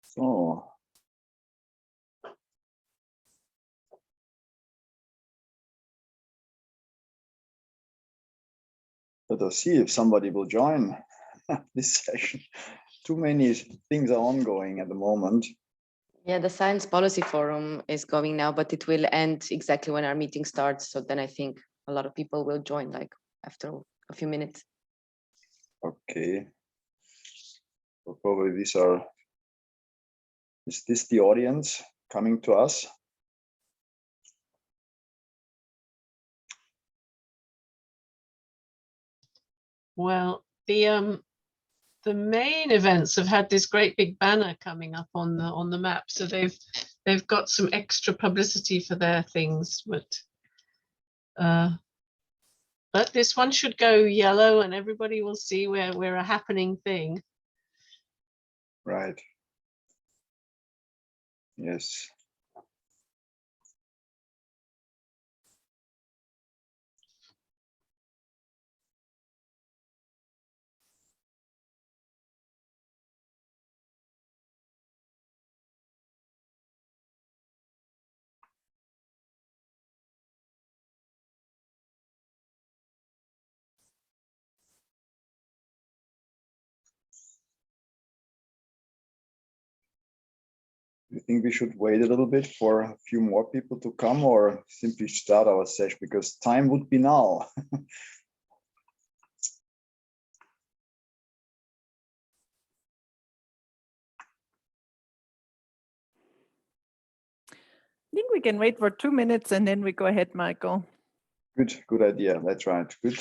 So let us see if somebody will join this session. Too many things are ongoing at the moment. Yeah, the Science Policy Forum is going now, but it will end exactly when our meeting starts. So then I think a lot of people will join like after a few minutes. Okay. So probably is this the audience coming to us? Well, the main events have had this great big banner coming up on the map, so they've got some extra publicity for their things, but this one should go yellow and everybody will see we're a happening thing. Right. Yes. You think we should wait a little bit for a few more people to come, or simply start our session, because time would be now? I think we can wait for 2 minutes and then we go ahead, Michael. Good idea. That's right. Good.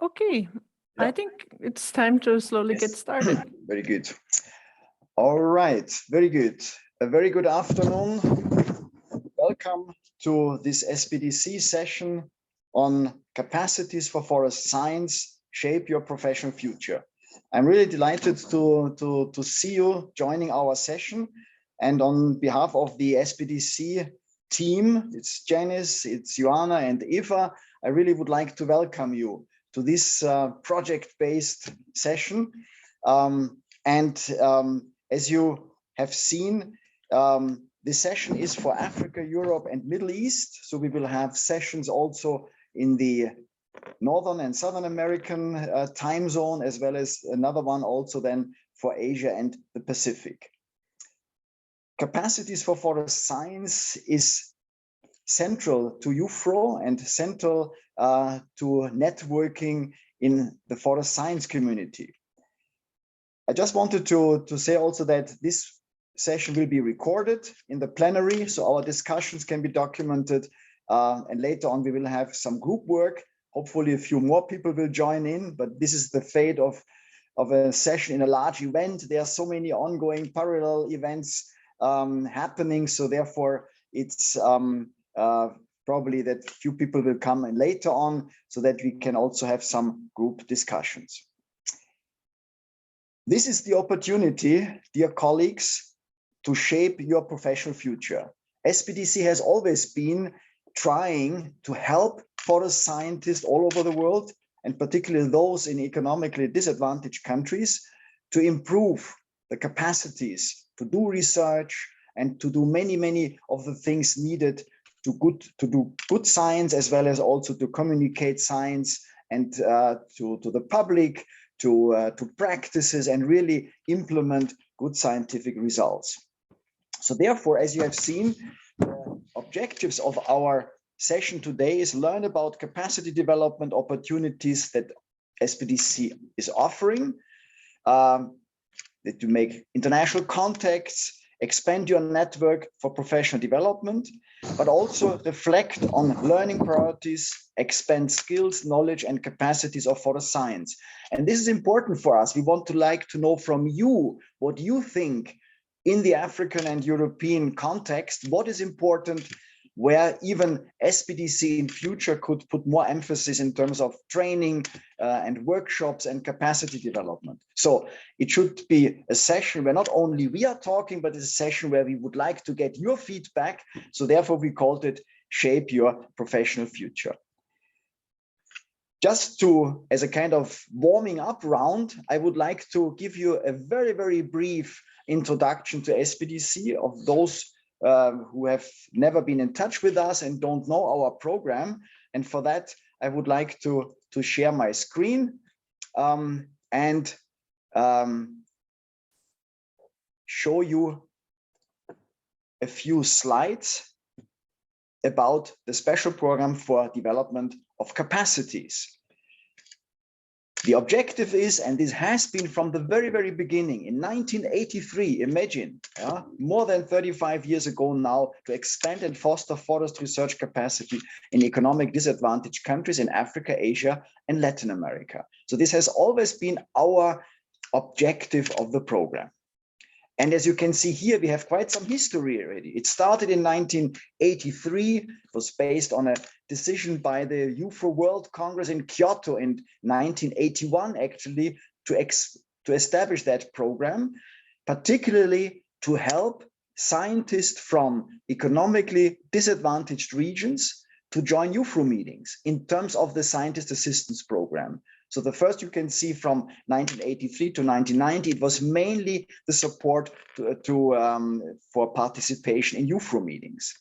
Okay, Yeah. I think it's time to slowly get started. Very good. All right, very good. A very good afternoon. Welcome to this SPDC session on capacities for forest science, shape your professional future. I'm really delighted to see you joining our session. And on behalf of the SPDC team, it's Janice, it's Joanna and Eva, I really would like to welcome you to this project-based session. As you have seen, this session is for Africa, Europe, and Middle East. So we will have sessions also in the Northern and Southern American time zone, as well as another one also then for Asia and the Pacific. Capacities for forest science is central to IUFRO and central to networking in the forest science community. I just wanted to say also that this session will be recorded in the plenary, so our discussions can be documented, and later on we will have some group work. Hopefully a few more people will join in, but this is the fate of a session in a large event. There are so many ongoing parallel events happening, so therefore it's probably that few people will come in later on so that we can also have some group discussions. This is the opportunity, dear colleagues, to shape your professional future. SPDC has always been trying to help forest scientists all over the world, and particularly those in economically disadvantaged countries, to improve the capacities to do research and to do many of the things needed to do good science, as well as also to communicate science and to the public, to practices, and really implement good scientific results. So therefore, as you have seen, the objectives of our session today is learn about capacity development opportunities that SPDC is offering, to make international contacts, expand your network for professional development, but also reflect on learning priorities, expand skills, knowledge, and capacities of forest science. And this is important for us. We want to know from you what you think in the African and European context, what is important, where even SPDC in future could put more emphasis in terms of training and workshops and capacity development. So it should be a session where not only we are talking, but it's a session where we would like to get your feedback. So therefore we called it Shape Your Professional Future. Just as a kind of warming up round, I would like to give you a very brief introduction to SPDC of those who have never been in touch with us and don't know our program. And for that, I would like to share my screen and show you a few slides about the special program for development of capacities. The objective is, and this has been from the very beginning, in 1983, imagine, more than 35 years ago now, to expand and foster forest research capacity in economic disadvantaged countries in Africa, Asia, and Latin America. So this has always been our objective of the program. And as you can see here, we have quite some history already. It started in 1983. It was based on a decision by the IUFRO World Congress in Kyoto in 1981, actually, to establish that program, particularly to help scientists from economically disadvantaged regions to join IUFRO meetings in terms of the scientist assistance program. So the first you can see from 1983 to 1990, it was mainly the support for participation in IUFRO meetings.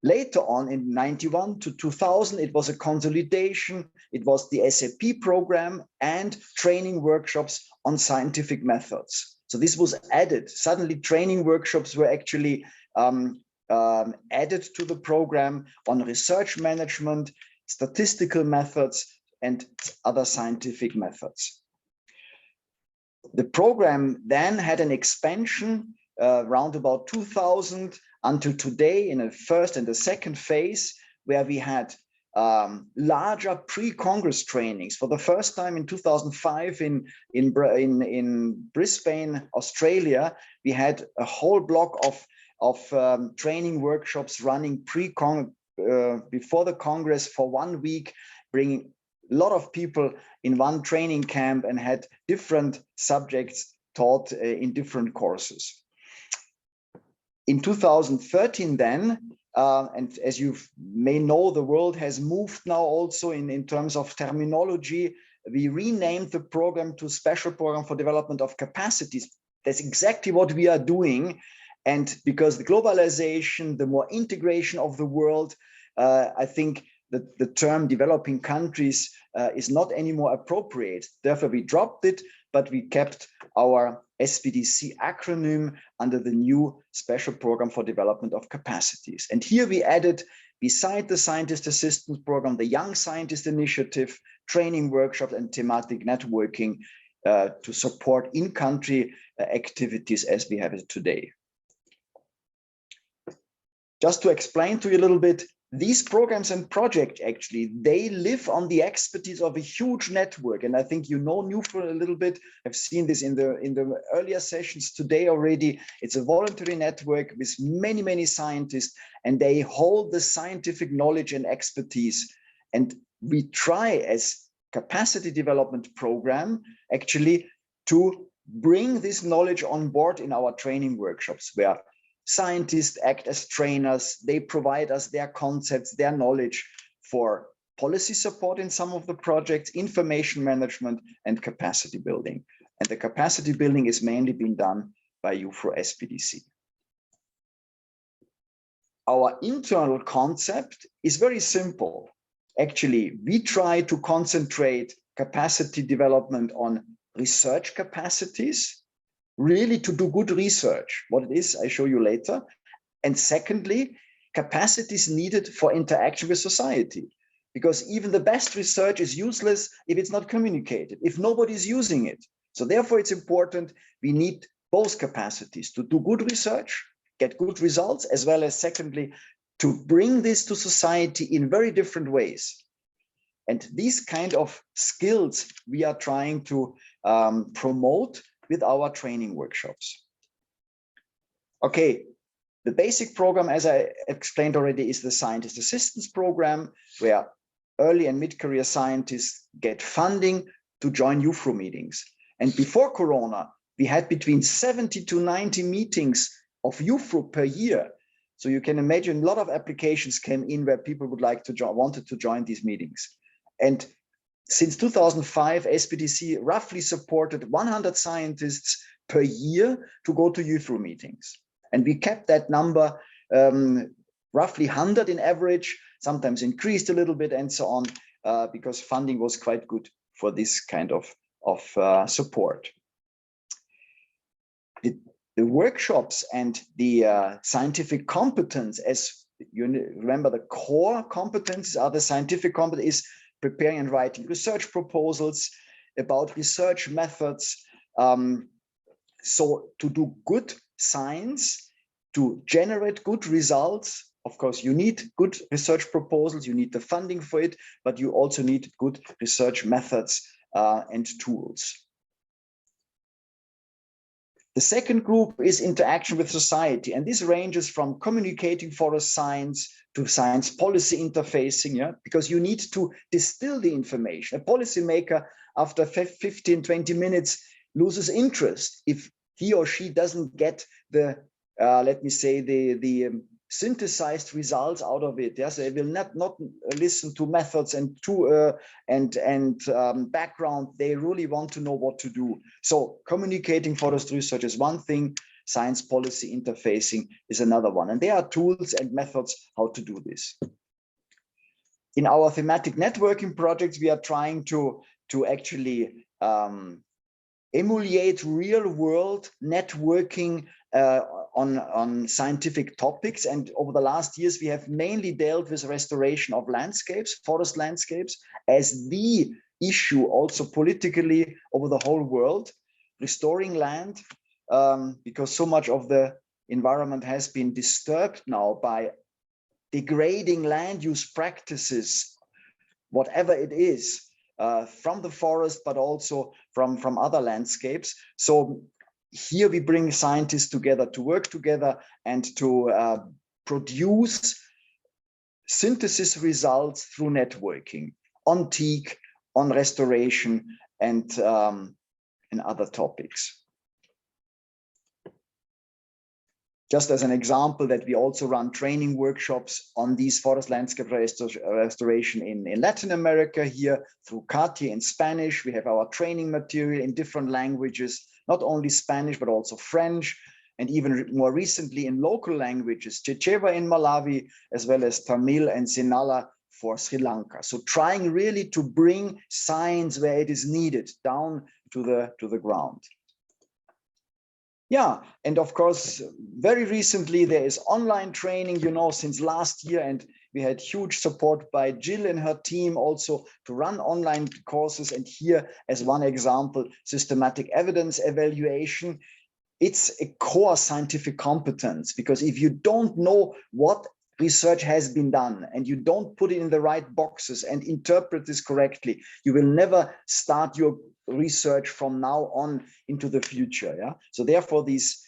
Later on in 91 to 2000, it was a consolidation. It was the SAP program and training workshops on scientific methods. So this was added. Suddenly training workshops were actually added to the program on research management, statistical methods, and other scientific methods. The program then had an expansion around about 2000 until today in a first and a second phase, where we had larger pre-Congress trainings. For the first time in 2005 in Brisbane, Australia, we had a whole block of training workshops running before the Congress for 1 week, bringing lot of people in one training camp and had different subjects taught in different courses. In 2013 then, and as you may know, the world has moved now also in terms of terminology. We renamed the program to Special Program for Development of Capacities. That's exactly what we are doing. And because the globalization, the more integration of the world, I think that the term developing countries is not anymore appropriate. Therefore, we dropped it, but we kept our SPDC acronym under the new Special Program for Development of Capacities. And here we added, beside the Scientist Assistance Program, the Young Scientist Initiative, training workshops, and thematic networking to support in-country activities as we have it today. Just to explain to you a little bit, these programs and projects, actually, they live on the expertise of a huge network. And I think you know IUFRO a little bit. I've seen this in the earlier sessions today already. It's a voluntary network with many, many scientists, and they hold the scientific knowledge and expertise. And we try as capacity development program, actually, to bring this knowledge on board in our training workshops, where scientists act as trainers. They provide us their concepts, their knowledge for policy support in some of the projects, information management, and capacity building. And the capacity building is mainly being done by IUFRO-SPDC. Our internal concept is very simple. Actually, we try to concentrate capacity development on research capacities, really to do good research. What it is, I show you later. And secondly, capacities needed for interaction with society, because even the best research is useless if it's not communicated, if nobody's using it. So therefore, it's important, we need both capacities to do good research, get good results, as well as secondly, to bring this to society in very different ways. And these kind of skills we are trying to promote with our training workshops. Okay, the basic program, as I explained already, is the Scientist Assistance Program, where early and mid-career scientists get funding to join IUFRO meetings. And before Corona, we had between 70 to 90 meetings of IUFRO per year. So you can imagine a lot of applications came in where people would like to wanted to join these meetings. And since 2005, SPDC roughly supported 100 scientists per year to go to IUFRO meetings. And we kept that number roughly 100 in average, sometimes increased a little bit and so on, because funding was quite good for this kind of support. The workshops and the scientific competence, as you remember, the core competences are the scientific competence is preparing and writing research proposals about research methods. So to do good science, to generate good results, of course, you need good research proposals, you need the funding for it, but you also need good research methods and tools. The second group is interaction with society, and this ranges from communicating forest science to science policy interfacing, yeah, because you need to distill the information. A policymaker, after 15, 20 minutes, loses interest if he or she doesn't get the, let me say, the synthesized results out of it. Yes, they will not listen to methods and to background. They really want to know what to do. So communicating forest research is one thing. Science policy interfacing is another one. And there are tools and methods how to do this. In our thematic networking projects, we are trying to actually emulate real world networking on scientific topics. And over the last years, we have mainly dealt with restoration of landscapes, forest landscapes, as the issue also politically over the whole world, restoring land, because so much of the environment has been disturbed now by degrading land use practices, whatever it is, from the forest, but also from other landscapes. So here we bring scientists together to work together and to produce synthesis results through networking on TEAC, on restoration and other topics. Just as an example, that we also run training workshops on these forest landscape restoration in Latin America here through CATI in Spanish. We have our training material in different languages, not only Spanish, but also French, and even more recently in local languages, Chichewa in Malawi, as well as Tamil and Sinhala for Sri Lanka. So trying really to bring science where it is needed, down to the ground. Yeah, and of course, very recently there is online training, you know, since last year, and we had huge support by Jill and her team also to run online courses. And here, as one example, systematic evidence evaluation. It's a core scientific competence, because if you don't know what research has been done and you don't put it in the right boxes and interpret this correctly, you will never start your research from now on into the future. Yeah. So therefore, these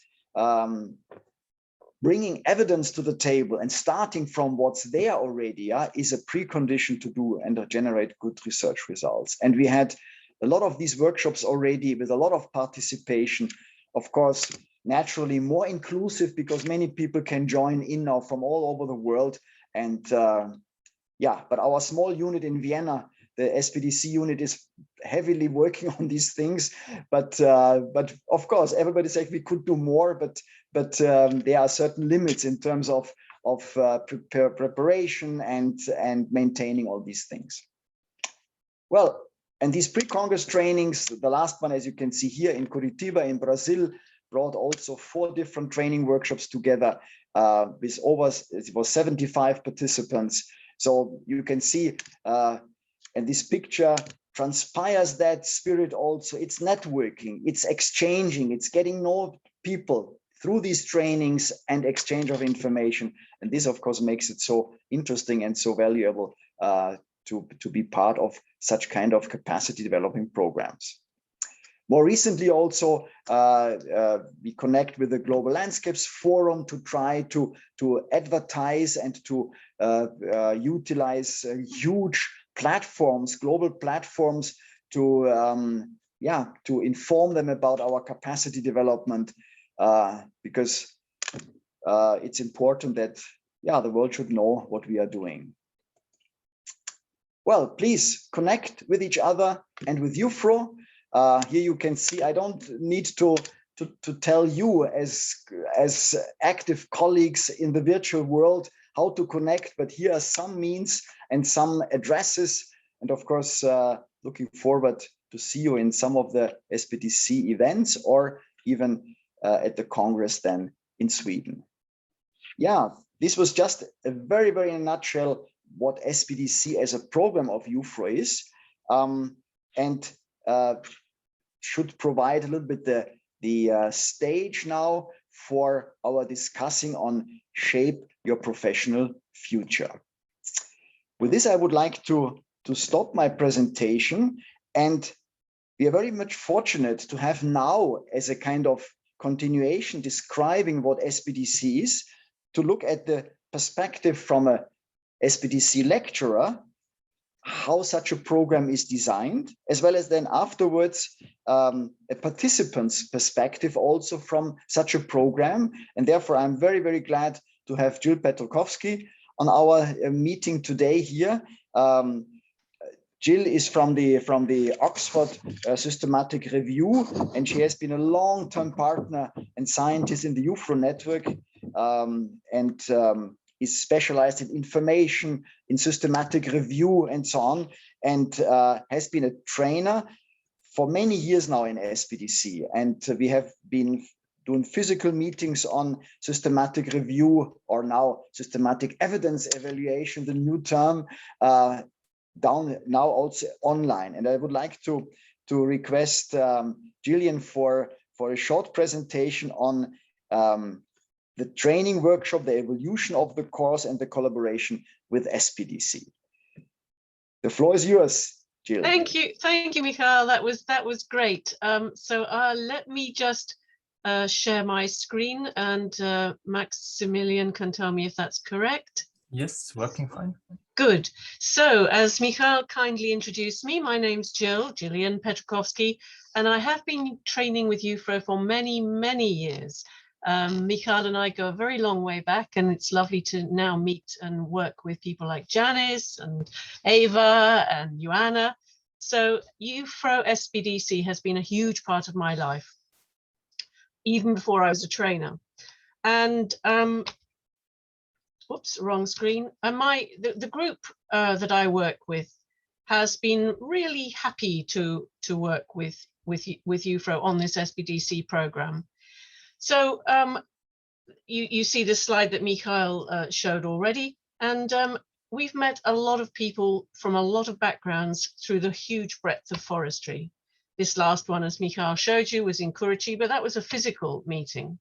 bringing evidence to the table and starting from what's there already, is a precondition to do and to generate good research results. And we had a lot of these workshops already with a lot of participation. Of course, naturally more inclusive, because many people can join in now from all over the world. And yeah, but our small unit in Vienna, the SPDC unit, is heavily working on these things. But of course, everybody says we could do more, but there are certain limits in terms of preparation and maintaining all these things. Well, and these pre-Congress trainings, the last one, as you can see here in Curitiba in Brazil, brought also 4 different training workshops together with over, it was 75 participants. So you can see, and this picture transpires that spirit also. It's networking, it's exchanging, it's getting to know people through these trainings and exchange of information. And this, of course, makes it so interesting and so valuable to be part of such kind of capacity developing programs. More recently also, we connect with the Global Landscapes Forum to try to advertise and to utilize huge platforms, global platforms, to to inform them about our capacity development, because it's important that the world should know what we are doing. Well, please connect with each other and with IUFRO. Here you can see, I don't need to tell you as active colleagues in the virtual world how to connect, but here are some means and some addresses. And of course, looking forward to see you in some of the SPDC events, or even at the Congress then in Sweden. Yeah, this was just a very, very in a nutshell what SPDC as a program of IUFRO is, and should provide a little bit the stage now for our discussing on shape your professional future. With this, I would like to stop my presentation, and we are very much fortunate to have now, as a kind of continuation describing what SPDC is, to look at the perspective from a SPDC lecturer, how such a program is designed, as well as then afterwards a participant's perspective also from such a program. And therefore, I'm very, very glad to have Jill Petrokowski on our meeting today here. Jill is from the Oxford Systematic Review, and she has been a long-term partner and scientist in the IUFRO network, and is specialized in information, in systematic review, and so on, and has been a trainer for many years now in SPDC. And we have been doing physical meetings on systematic review, or now systematic evidence evaluation, the new term, down now also online. And I would like to request Gillian for a short presentation on the training workshop, the evolution of the course, and the collaboration with SPDC. The floor is yours, Jill. Thank you, Michael. That was great. So let me just share my screen, and Maximilian can tell me if that's correct. Yes, working fine. Good. So as Michal kindly introduced me, my name's Gillian Petrakowski, and I have been training with IUFRO for many, many years. Michal and I go a very long way back, and it's lovely to now meet and work with people like Janice and Ava and Joanna. So IUFRO-SPDC has been a huge part of my life, even before I was a trainer. And whoops, wrong screen. And the group that I work with has been really happy to work with IUFRO on this SPDC program. So you see the slide that Michal showed already, and we've met a lot of people from a lot of backgrounds through the huge breadth of forestry. This last one, as Michal showed you, was in Kurichi, but that was a physical meeting.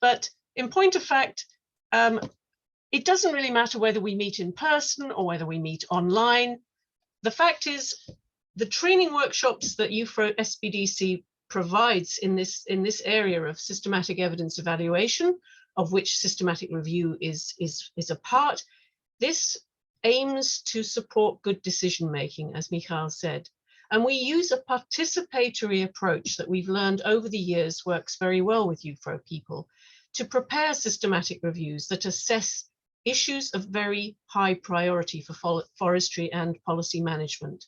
But in point of fact, it doesn't really matter whether we meet in person or whether we meet online. The fact is, the training workshops that IUFRO-SPDC provides in this area of systematic evidence evaluation, of which systematic review is a part, this aims to support good decision making, as Michal said. And we use a participatory approach that we've learned over the years works very well with IUFRO people to prepare systematic reviews that assess issues of very high priority for forestry and policy management.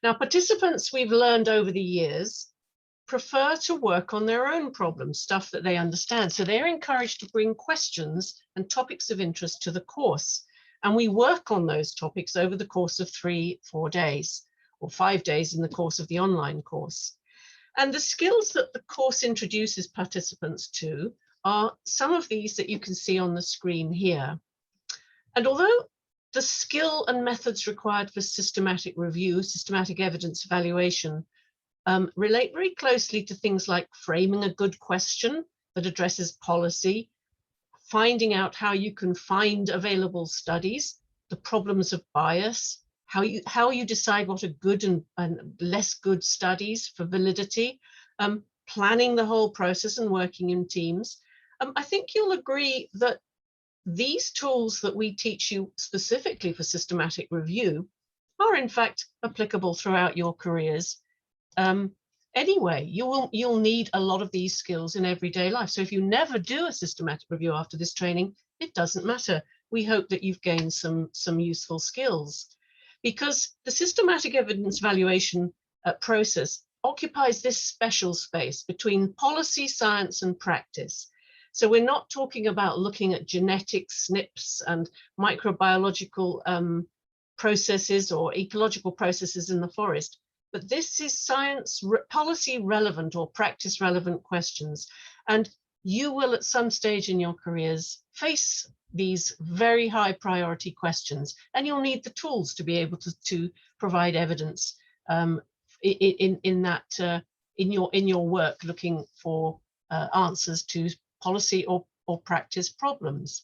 Now, participants, we've learned over the years, prefer to work on their own problems, stuff that they understand. So they're encouraged to bring questions and topics of interest to the course. And we work on those topics over the course of 3-4 days, or 5 days in the course of the online course. And the skills that the course introduces participants to are some of these that you can see on the screen here. And although the skill and methods required for systematic review, systematic evidence evaluation, relate very closely to things like framing a good question that addresses policy, finding out how you can find available studies, the problems of bias, how you decide what are good and less good studies for validity, planning the whole process and working in teams. I think you'll agree that these tools that we teach you specifically for systematic review are in fact applicable throughout your careers. Anyway, you'll need a lot of these skills in everyday life. So if you never do a systematic review after this training, it doesn't matter. We hope that you've gained some useful skills, because the systematic evidence evaluation process occupies this special space between policy, science, and practice. So we're not talking about looking at genetic SNPs and microbiological processes or ecological processes in the forest. But this is science, policy relevant or practice relevant questions. And you will at some stage in your careers face these very high priority questions, and you'll need the tools to be able to provide evidence in your work, looking for answers to policy or practice problems.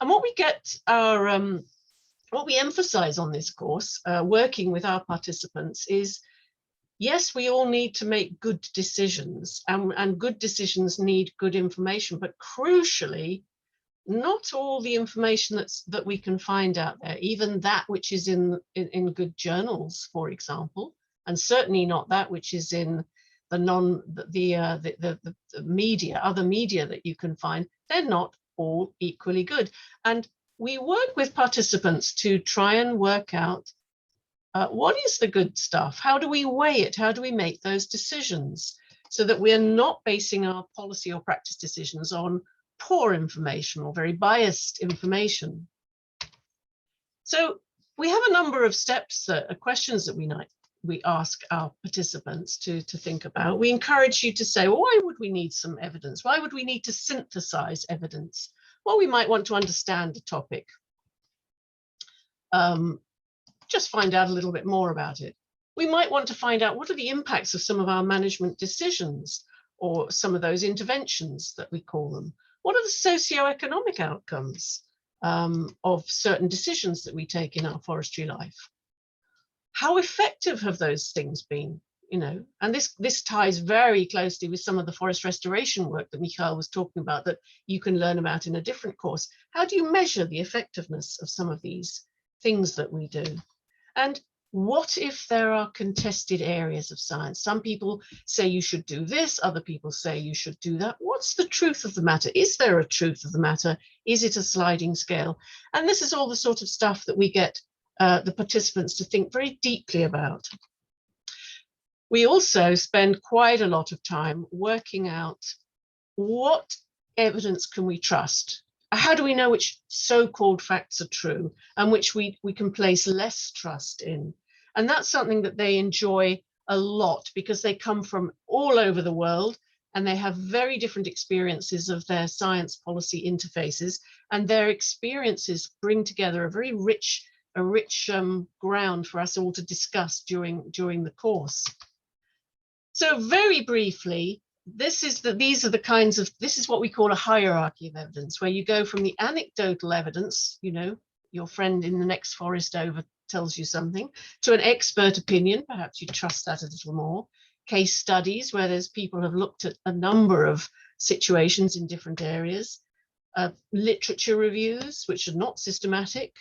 And what we get our what we emphasize on this course, working with our participants, is yes, we all need to make good decisions, and good decisions need good information, but crucially, not all the information that we can find out there, even that which is in good journals, for example, and certainly not that which is in the media, other media that you can find, they're not all equally good. And we work with participants to try and work out what is the good stuff? How do we weigh it? How do we make those decisions so that we're not basing our policy or practice decisions on poor information or very biased information? So we have a number of steps, questions that we ask our participants to think about. We encourage you to say, well, why would we need some evidence? Why would we need to synthesize evidence? Well, we might want to understand the topic. Just find out a little bit more about it. We might want to find out what are the impacts of some of our management decisions or some of those interventions that we call them. What are the socioeconomic outcomes of certain decisions that we take in our forestry life? How effective have those things been? you know, and this ties very closely with some of the forest restoration work that Michael was talking about that you can learn about in a different course. How do you measure the effectiveness of some of these things that we do? And what if there are contested areas of science? Some people say you should do this, other people say you should do that. What's the truth of the matter? Is there a truth of the matter? Is it a sliding scale? And this is all the sort of stuff that we get the participants to think very deeply about. We also spend quite a lot of time working out what evidence can we trust? How do we know which so-called facts are true and which we can place less trust in? And that's something that they enjoy a lot because they come from all over the world and they have very different experiences of their science policy interfaces, and their experiences bring together a very rich ground for us all to discuss during the course. So very briefly, this is what we call a hierarchy of evidence, where you go from the anecdotal evidence, you know, your friend in the next forest over tells you something, to an expert opinion, perhaps you trust that a little more, case studies, where there's people have looked at a number of situations in different areas, literature reviews, which are not systematic,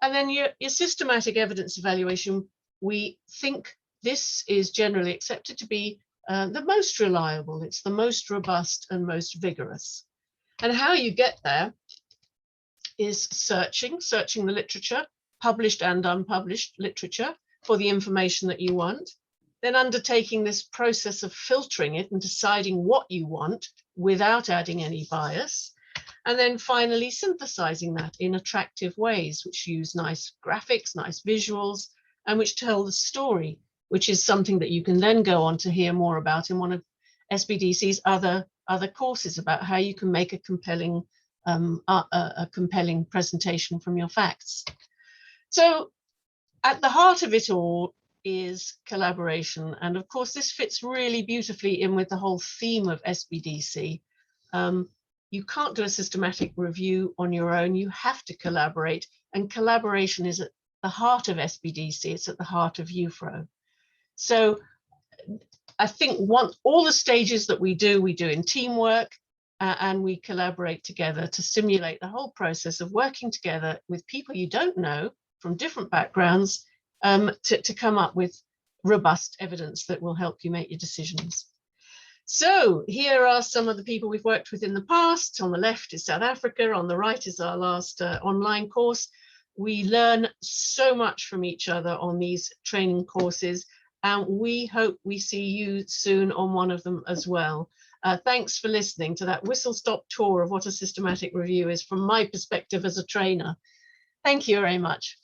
and then your systematic evidence evaluation. We think this is generally accepted to be the most reliable, it's the most robust and most vigorous. And how you get there is searching the literature, published and unpublished literature, for the information that you want, then undertaking this process of filtering it and deciding what you want without adding any bias, and then finally synthesizing that in attractive ways, which use nice graphics, nice visuals, and which tell the story, which is something that you can then go on to hear more about in one of SPDC's other courses about how you can make a compelling presentation from your facts. So at the heart of it all is collaboration. And of course, this fits really beautifully in with the whole theme of SPDC. You can't do a systematic review on your own. You have to collaborate, and collaboration is at the heart of SPDC. It's at the heart of IUFRO. So I think all the stages that we do in teamwork, and we collaborate together to simulate the whole process of working together with people you don't know from different backgrounds to come up with robust evidence that will help you make your decisions. So here are some of the people we've worked with in the past. On the left is South Africa, on the right is our last online course. We learn so much from each other on these training courses, and we hope we see you soon on one of them as well. Thanks for listening to that whistle-stop tour of what a systematic review is from my perspective as a trainer. Thank you very much.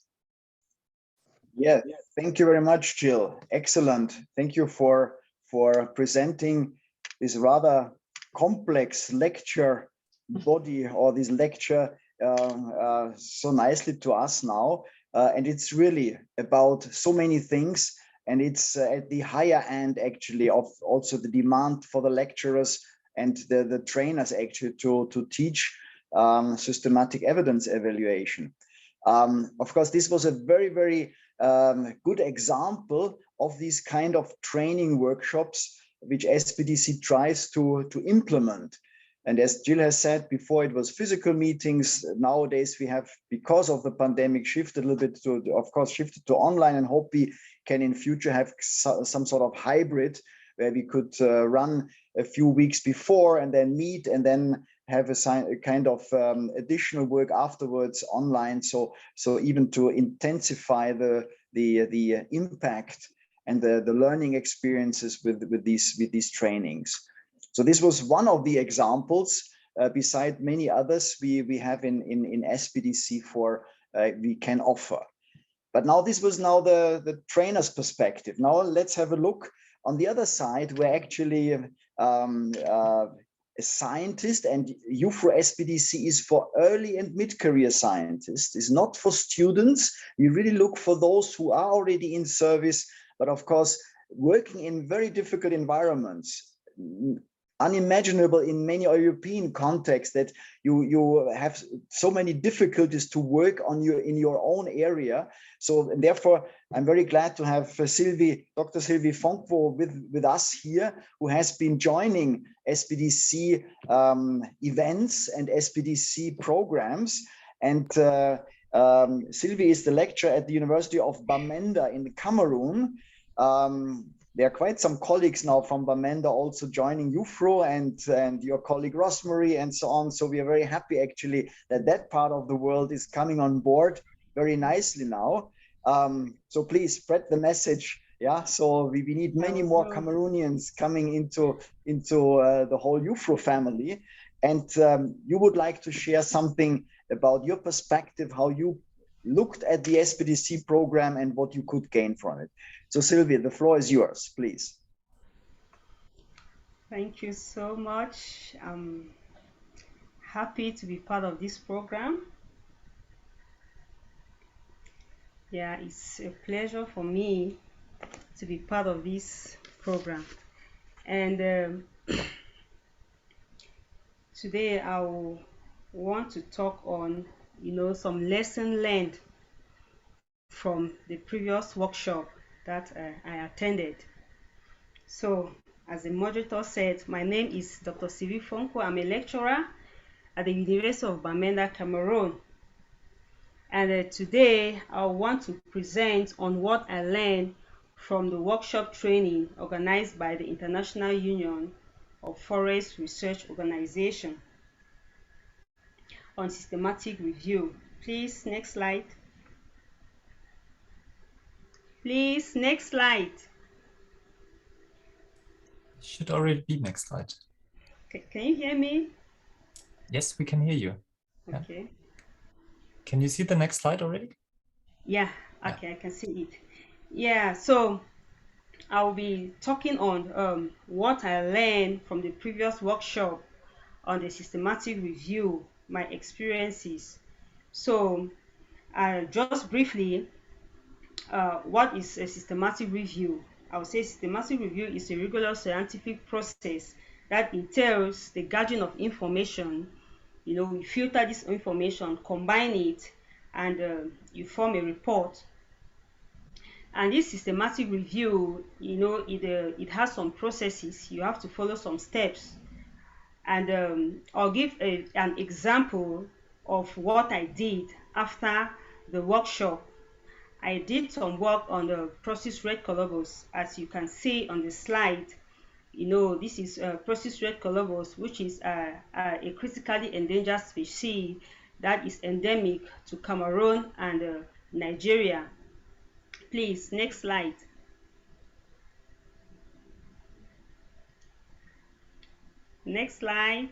Yeah, thank you very much, Jill. Excellent. Thank you for presenting this rather complex lecture body, or this lecture so nicely to us now. And it's really about so many things. And it's at the higher end, actually, of also the demand for the lecturers and the trainers, actually, to teach systematic evidence evaluation. Of course, this was a very, very good example of these kind of training workshops which SPDC tries to implement. And as Jill has said before, it was physical meetings. Nowadays, we have, because of the pandemic, shifted a little bit to, of course, shifted to online, and hope we can in future have some sort of hybrid where we could run a few weeks before and then meet and then have a kind of additional work afterwards online. So even to intensify the impact and the learning experiences with these trainings. So this was one of the examples, beside many others we have in SPDC we can offer. But now this was the trainer's perspective. Now let's have a look on the other side, where actually a scientist, and IUFRO-SPDC is for early and mid-career scientists, is not for students. We really look for those who are already in service, but of course, working in very difficult environments. unimaginable in many European contexts that you have so many difficulties to work on in your own area. So and therefore, I'm very glad to have Dr. Sylvie Fonkvo with us here, who has been joining SPDC events and SPDC programs. And Sylvie is the lecturer at the University of Bamenda in Cameroon. There are quite some colleagues now from Bamenda also joining IUFRO, and your colleague Rosemary and so on. So we are very happy actually that part of the world is coming on board very nicely now. So please spread the message. Yeah, so we need many more Cameroonians coming into the whole IUFRO family. And you would like to share something about your perspective, how you looked at the SPDC program and what you could gain from it. So Sylvia, the floor is yours, please. Thank you so much. I'm happy to be part of this program. Yeah, it's a pleasure for me to be part of this program. And today I will want to talk on, some lesson learned from the previous workshop that I attended. So, as the moderator said, my name is Dr. Sylvie Fonkvo. I'm a lecturer at the University of Bamenda, Cameroon. And today I want to present on what I learned from the workshop training organized by the International Union of Forest Research Organization on systematic review. Please, next slide. Please, next slide. Should already be next slide. Can you hear me? Yes, we can hear you. Okay. Yeah. Can you see the next slide already? Yeah, okay, yeah. I can see it. Yeah, so I'll be talking on what I learned from the previous workshop on the systematic review, my experiences. So just briefly, what is a systematic review? I would say systematic review is a regular scientific process that entails the gathering of information. We filter this information, combine it, and you form a report. And this systematic review, it has some processes. You have to follow some steps. And I'll give an example of what I did after the workshop. I did some work on the process red colobus, as you can see on the slide. This is process red colobus, which is a critically endangered species that is endemic to Cameroon and Nigeria. Please, next slide. Next slide,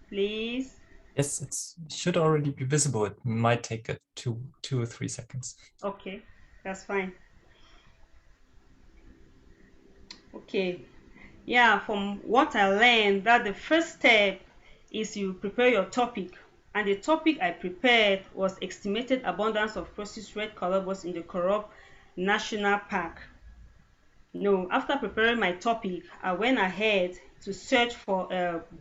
please. Yes, it should already be visible. It might take two or 3 seconds. Okay, that's fine. Okay, yeah, from what I learned, that the first step is you prepare your topic. And the topic I prepared was estimated abundance of process red colobus in the Korop National Park. After preparing my topic, I went ahead to search for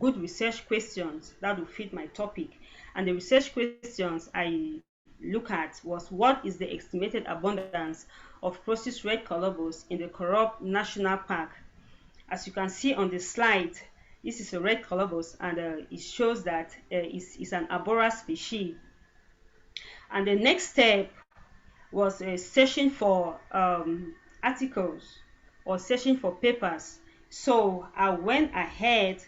good research questions that would fit my topic. And the research questions I look at was, what is the estimated abundance of process red colobus in the Korop National Park? As you can see on the slide, this is a red colobus, and it shows that it's an arboreal species. And the next step was searching for articles or searching for papers. So I went ahead,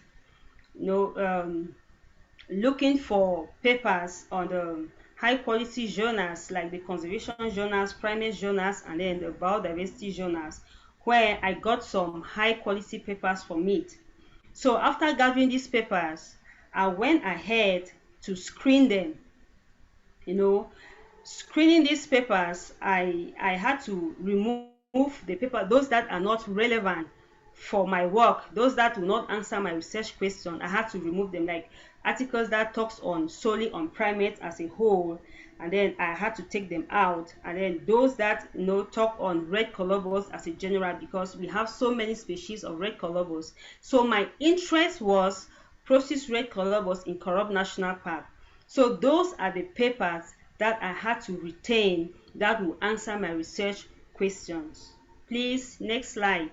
looking for papers on the high quality journals like the conservation journals, primate journals, and then the biodiversity journals, where I got some high quality papers from it. So after gathering these papers, I went ahead to screen them. Screening these papers, I had to remove the paper, those that are not relevant for my work, those that will not answer my research question, I had to remove them, like articles that talks on solely on primates as a whole, and then I had to take them out. And then those that talk on red colobus as a general, because we have so many species of red colobus. So my interest was Procis red colobus in Korob National Park. So those are the papers that I had to retain that will answer my research questions. Please, next slide.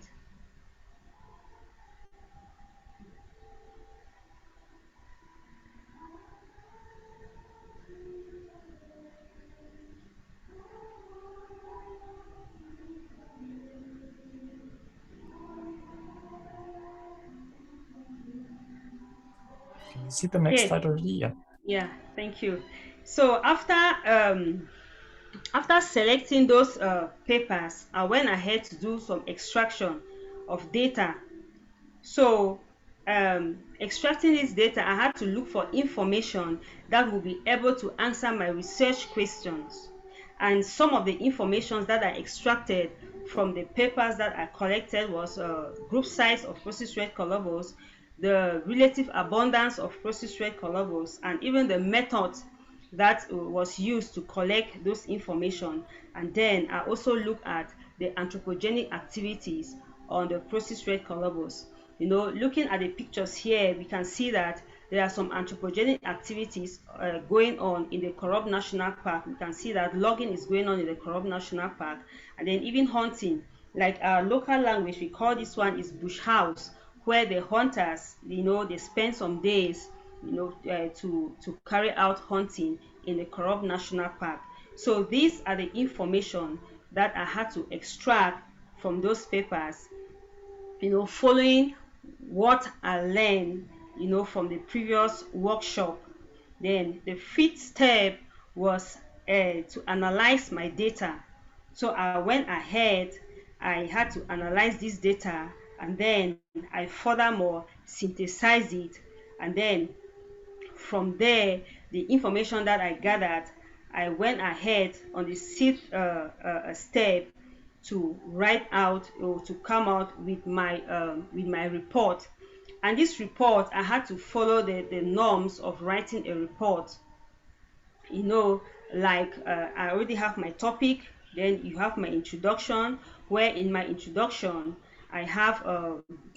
Can you see the next Okay. slide already? Yeah. Yeah, thank you. So after selecting those papers, I went ahead to do some extraction of data. So extracting this data, I had to look for information that will be able to answer my research questions. And some of the information that I extracted from the papers that I collected was group size of Procis red colobus, the relative abundance of Procis red colobus, and even the method that was used to collect those information. And then I also look at the anthropogenic activities on the Procis red colobus. Looking at the pictures here, we can see that there are some anthropogenic activities going on in the Korob National Park. We can see that logging is going on in the Korob National Park, and then even hunting. Like our local language, we call this one is bush house, where the hunters, they spend some days, to carry out hunting in the Korob National Park. So these are the information that I had to extract from those papers, following what I learned, from the previous workshop. Then the fifth step was to analyze my data. So I went ahead, I had to analyze this data, and then I furthermore synthesize it. And then from there, the information that I gathered, I went ahead on the sixth step to write out, or to come out with my report. And this report, I had to follow the norms of writing a report. Like I already have my topic, then you have my introduction, where in my introduction I have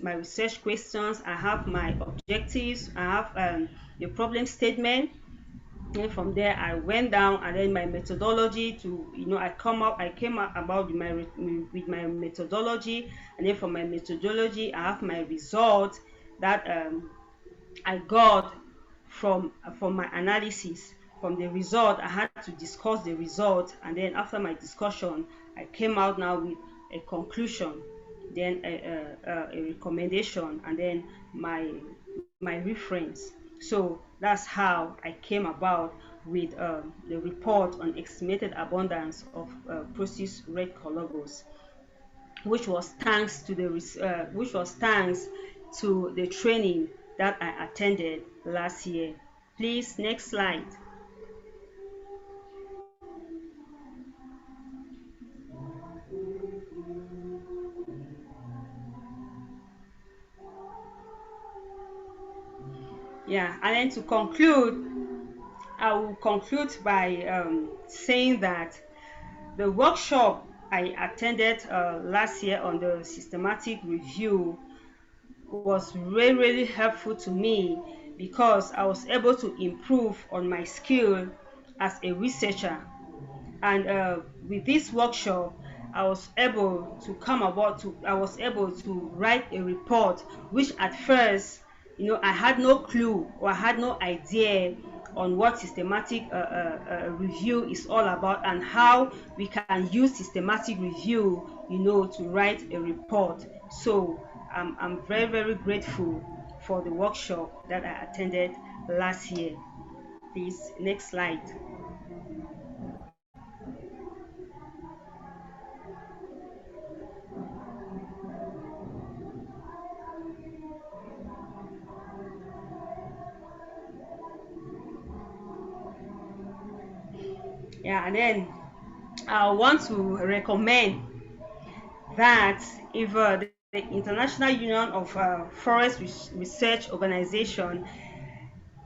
my research questions, I have my objectives, I have the problem statement. And from there I went down, and then my methodology to I came up about with my methodology. And then from my methodology I have my result that I got from my analysis. From the result, I had to discuss the result, and then after my discussion I came out now with a conclusion, then a recommendation, and then my reference. So that's how I came about with the report on estimated abundance of Procis red colobus, which was thanks to the training that I attended last year. Please, next slide. Yeah, and then to conclude, I will conclude by saying that the workshop I attended last year on the systematic review was really helpful to me, because I was able to improve on my skill as a researcher. And with this workshop, I was able to write a report, which at first, I had no clue, or I had no idea on what systematic review is all about, and how we can use systematic review, to write a report. So I'm very grateful for the workshop that I attended last year. Please, next slide. Yeah, and then I want to recommend that if the International Union of Forest Research Organization,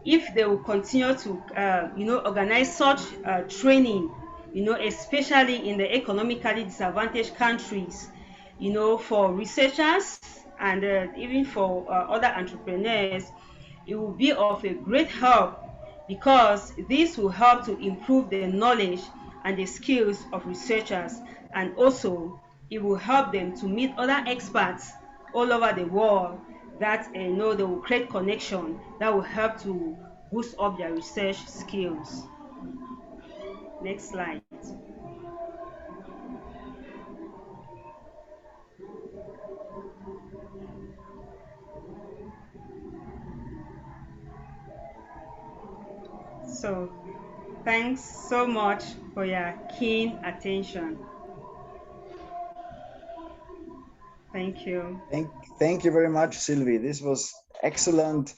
if they will continue to organize such training, especially in the economically disadvantaged countries, for researchers and even for other entrepreneurs, it will be of a great help, because this will help to improve the knowledge and the skills of researchers, and also it will help them to meet other experts all over the world, that they will create connection that will help to boost up their research skills. Next slide. So thanks so much for your keen attention. Thank you. Thank you very much, Sylvie. This was excellent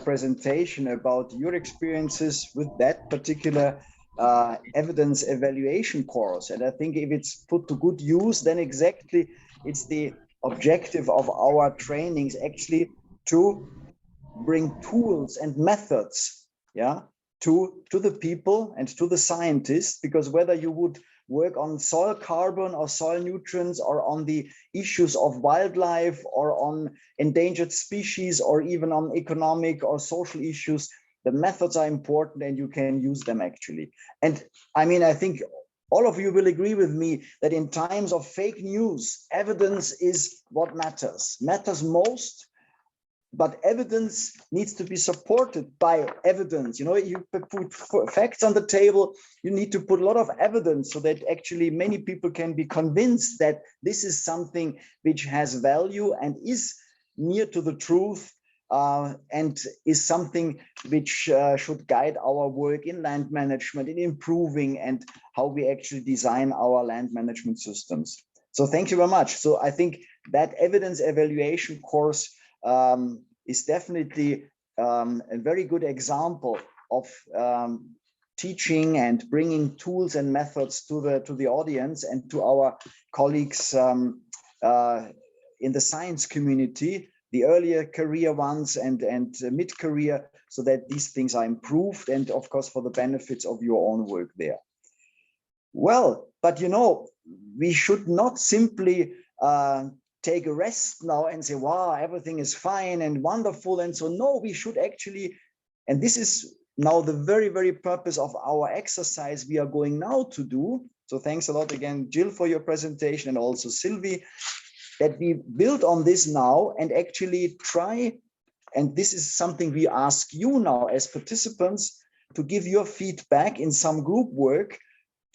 presentation about your experiences with that particular evidence evaluation course. And I think if it's put to good use, then exactly it's the objective of our trainings actually to bring tools and methods, yeah, to the people and to the scientists, because whether you would work on soil carbon or soil nutrients, or on the issues of wildlife, or on endangered species, or even on economic or social issues, the methods are important and you can use them actually. And I mean, I think all of you will agree with me that in times of fake news, evidence is what matters most. But evidence needs to be supported by evidence. You put facts on the table, you need to put a lot of evidence so that actually many people can be convinced that this is something which has value and is near to the truth, and is something which should guide our work in land management, in improving, and how we actually design our land management systems. So thank you very much. So I think that evidence evaluation course is definitely a very good example of teaching and bringing tools and methods to the audience and to our colleagues in the science community, the earlier career ones and mid-career, so that these things are improved, and of course for the benefits of your own work there. Well, but we should not simply take a rest now and say, wow, everything is fine and wonderful. And so, no, we should actually, and this is now the very, very purpose of our exercise we are going now to do. So thanks a lot again, Jill, for your presentation, and also Sylvie, that we build on this now and actually try, and this is something we ask you now as participants, to give your feedback in some group work,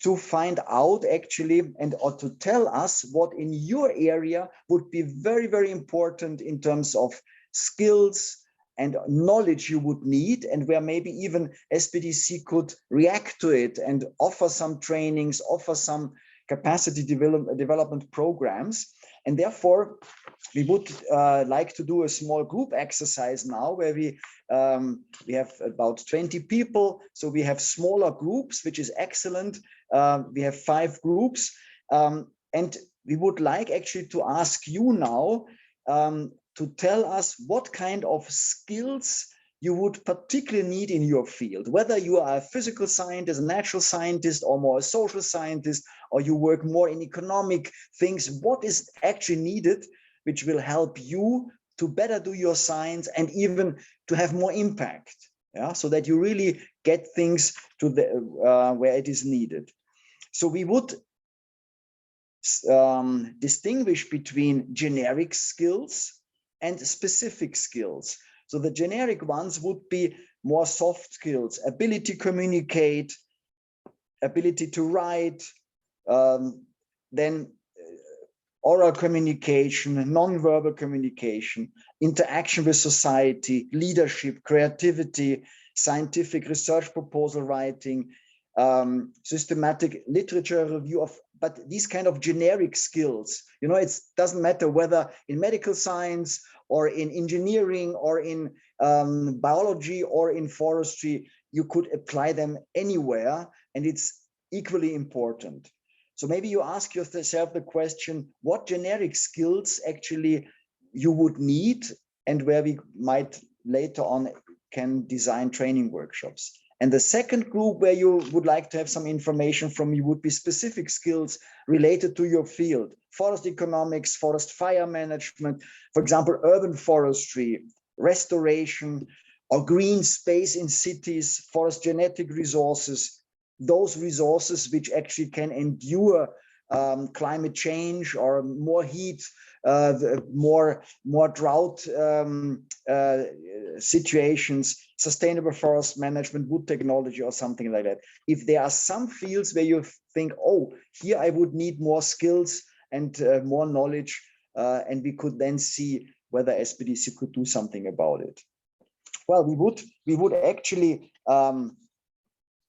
to find out actually, or to tell us what in your area would be very, very important in terms of skills and knowledge you would need, and where maybe even SPDC could react to it and offer some trainings, offer some capacity development programs. And therefore, we would like to do a small group exercise now, where we have about 20 people. So we have smaller groups, which is excellent. We have 5 groups. And we would like actually to ask you now to tell us what kind of skills you would particularly need in your field, whether you are a physical scientist, a natural scientist, or more a social scientist, or you work more in economic things. What is actually needed, which will help you to better do your science and even to have more impact, yeah, so that you really get things to the where it is needed. So we would distinguish between generic skills and specific skills. So the generic ones would be more soft skills, ability to communicate, ability to write, then oral communication, non-verbal communication, interaction with society, leadership, creativity, scientific research proposal writing, systematic literature review of, but these kind of generic skills, it doesn't matter whether in medical science or in engineering or in biology or in forestry, you could apply them anywhere, and it's equally important. So maybe you ask yourself the question, what generic skills actually you would need, and where we might later on can design training workshops. And the second group where you would like to have some information from you would be specific skills related to your field: forest economics, forest fire management, for example, urban forestry, restoration, or green space in cities, forest genetic resources, those resources which actually can endure climate change or more heat, more drought situations, sustainable forest management, wood technology, or something like that. If there are some fields where you think, oh, here I would need more skills and more knowledge, and we could then see whether SPDC could do something about it. Well, we would actually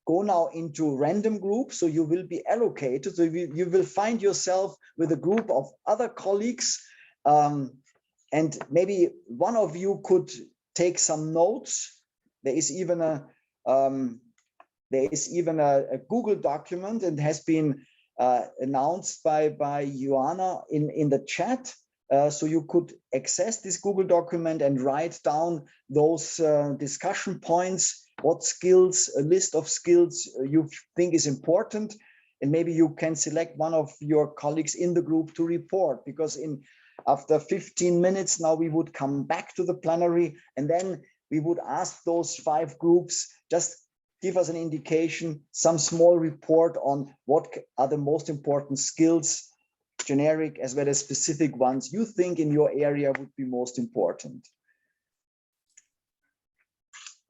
go now into random groups. So you will be allocated. So you will find yourself with a group of other colleagues, and maybe one of you could take some notes. There is even a Google document, and has been announced by Joanna in the chat. So you could access this Google document and write down those discussion points, what skills, a list of skills you think is important. And maybe you can select one of your colleagues in the group to report, because after 15 minutes now we would come back to the plenary, and then we would ask those 5 groups, just give us an indication, some small report on what are the most important skills, generic as well as specific ones, you think in your area would be most important.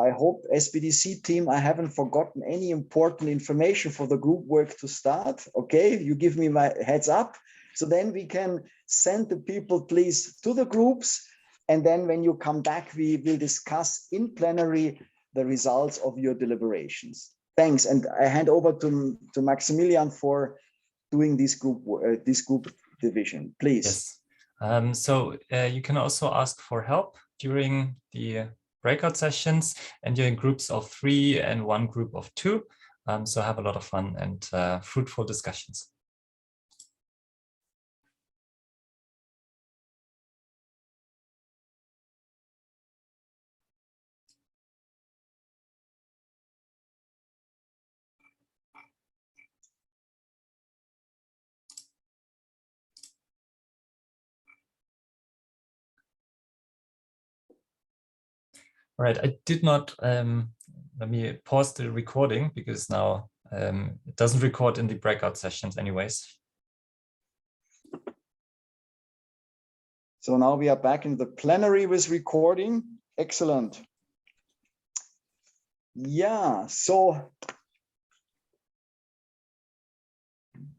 I hope, SPDC team, I haven't forgotten any important information for the group work to start. Okay, you give me my heads up. So then we can send the people, please, to the groups. And then when you come back, we will discuss in plenary the results of your deliberations. Thanks. And I hand over to Maximilian for doing this group division, please. Yes. So you can also ask for help during the breakout sessions, and you're in groups of 3 and one group of 2. So have a lot of fun and fruitful discussions. All right, I did not, let me pause the recording, because now it doesn't record in the breakout sessions anyways. So now we are back in the plenary with recording. Excellent. Yeah, so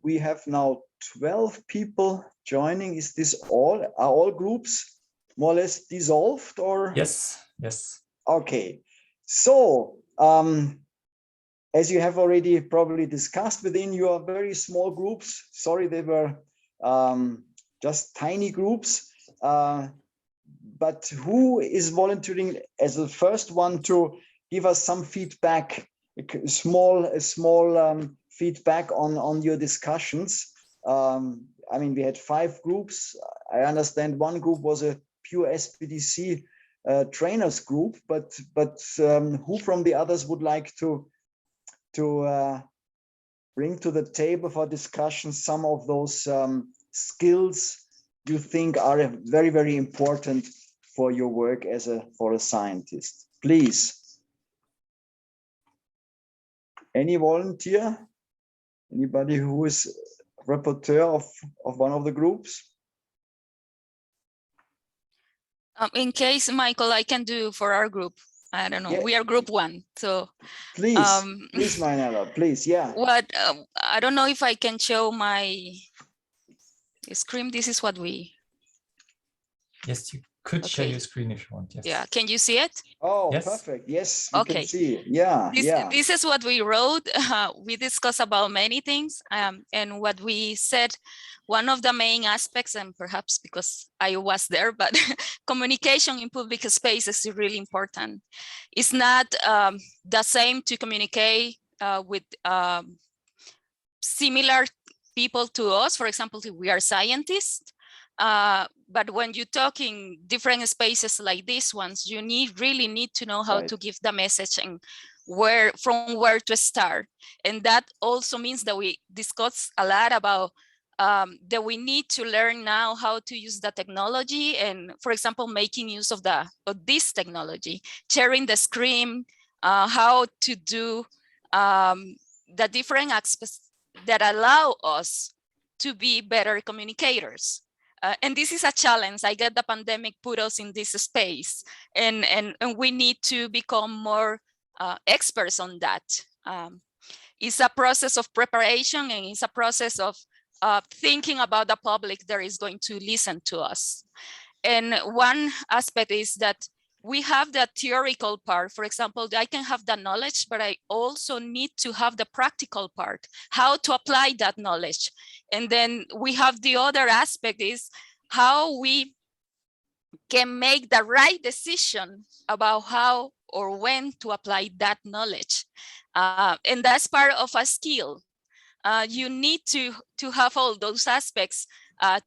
we have now 12 people joining. Is this all? Are all groups more or less dissolved, or? Yes, yes. Okay, so as you have already probably discussed within your very small groups, sorry, they were just tiny groups, but who is volunteering as the first one to give us some feedback, a small feedback on your discussions? I mean, we had 5 groups. I understand one group was a pure SPDC trainers group, but who from the others would like to bring to the table for discussion some of those skills you think are very, very important for your work as for a scientist? Please. Any volunteer? Anybody who is rapporteur of one of the groups? In case, Michael, I can do for our group. I don't know. Yeah. We are group 1, so please, please, Maynella, please, yeah. What I don't know if I can show my screen. This is what we. Yes, you could share your screen if you want. Yes. Yeah. Can you see it? Oh, yes. Perfect. Yes, we can see it. Yeah, This is what we wrote. We discussed about many things, and what we said. One of the main aspects, and perhaps because I was there, but communication in public spaces is really important. It's not the same to communicate with similar people to us. For example, we are scientists, but when you talk in different spaces like these ones, you really need to know how to give the message and from where to start. And that also means that we discuss a lot about that we need to learn now how to use the technology, and for example, making use of this technology, sharing the screen, how to do the different aspects that allow us to be better communicators. And this is a challenge. I get the pandemic put us in this space, and we need to become more experts on that. It's a process of preparation, and it's a process of thinking about the public that is going to listen to us. And one aspect is that we have the theoretical part. For example, I can have the knowledge, but I also need to have the practical part, how to apply that knowledge. And then we have the other aspect is how we can make the right decision about how or when to apply that knowledge. And that's part of a skill. You need to have all those aspects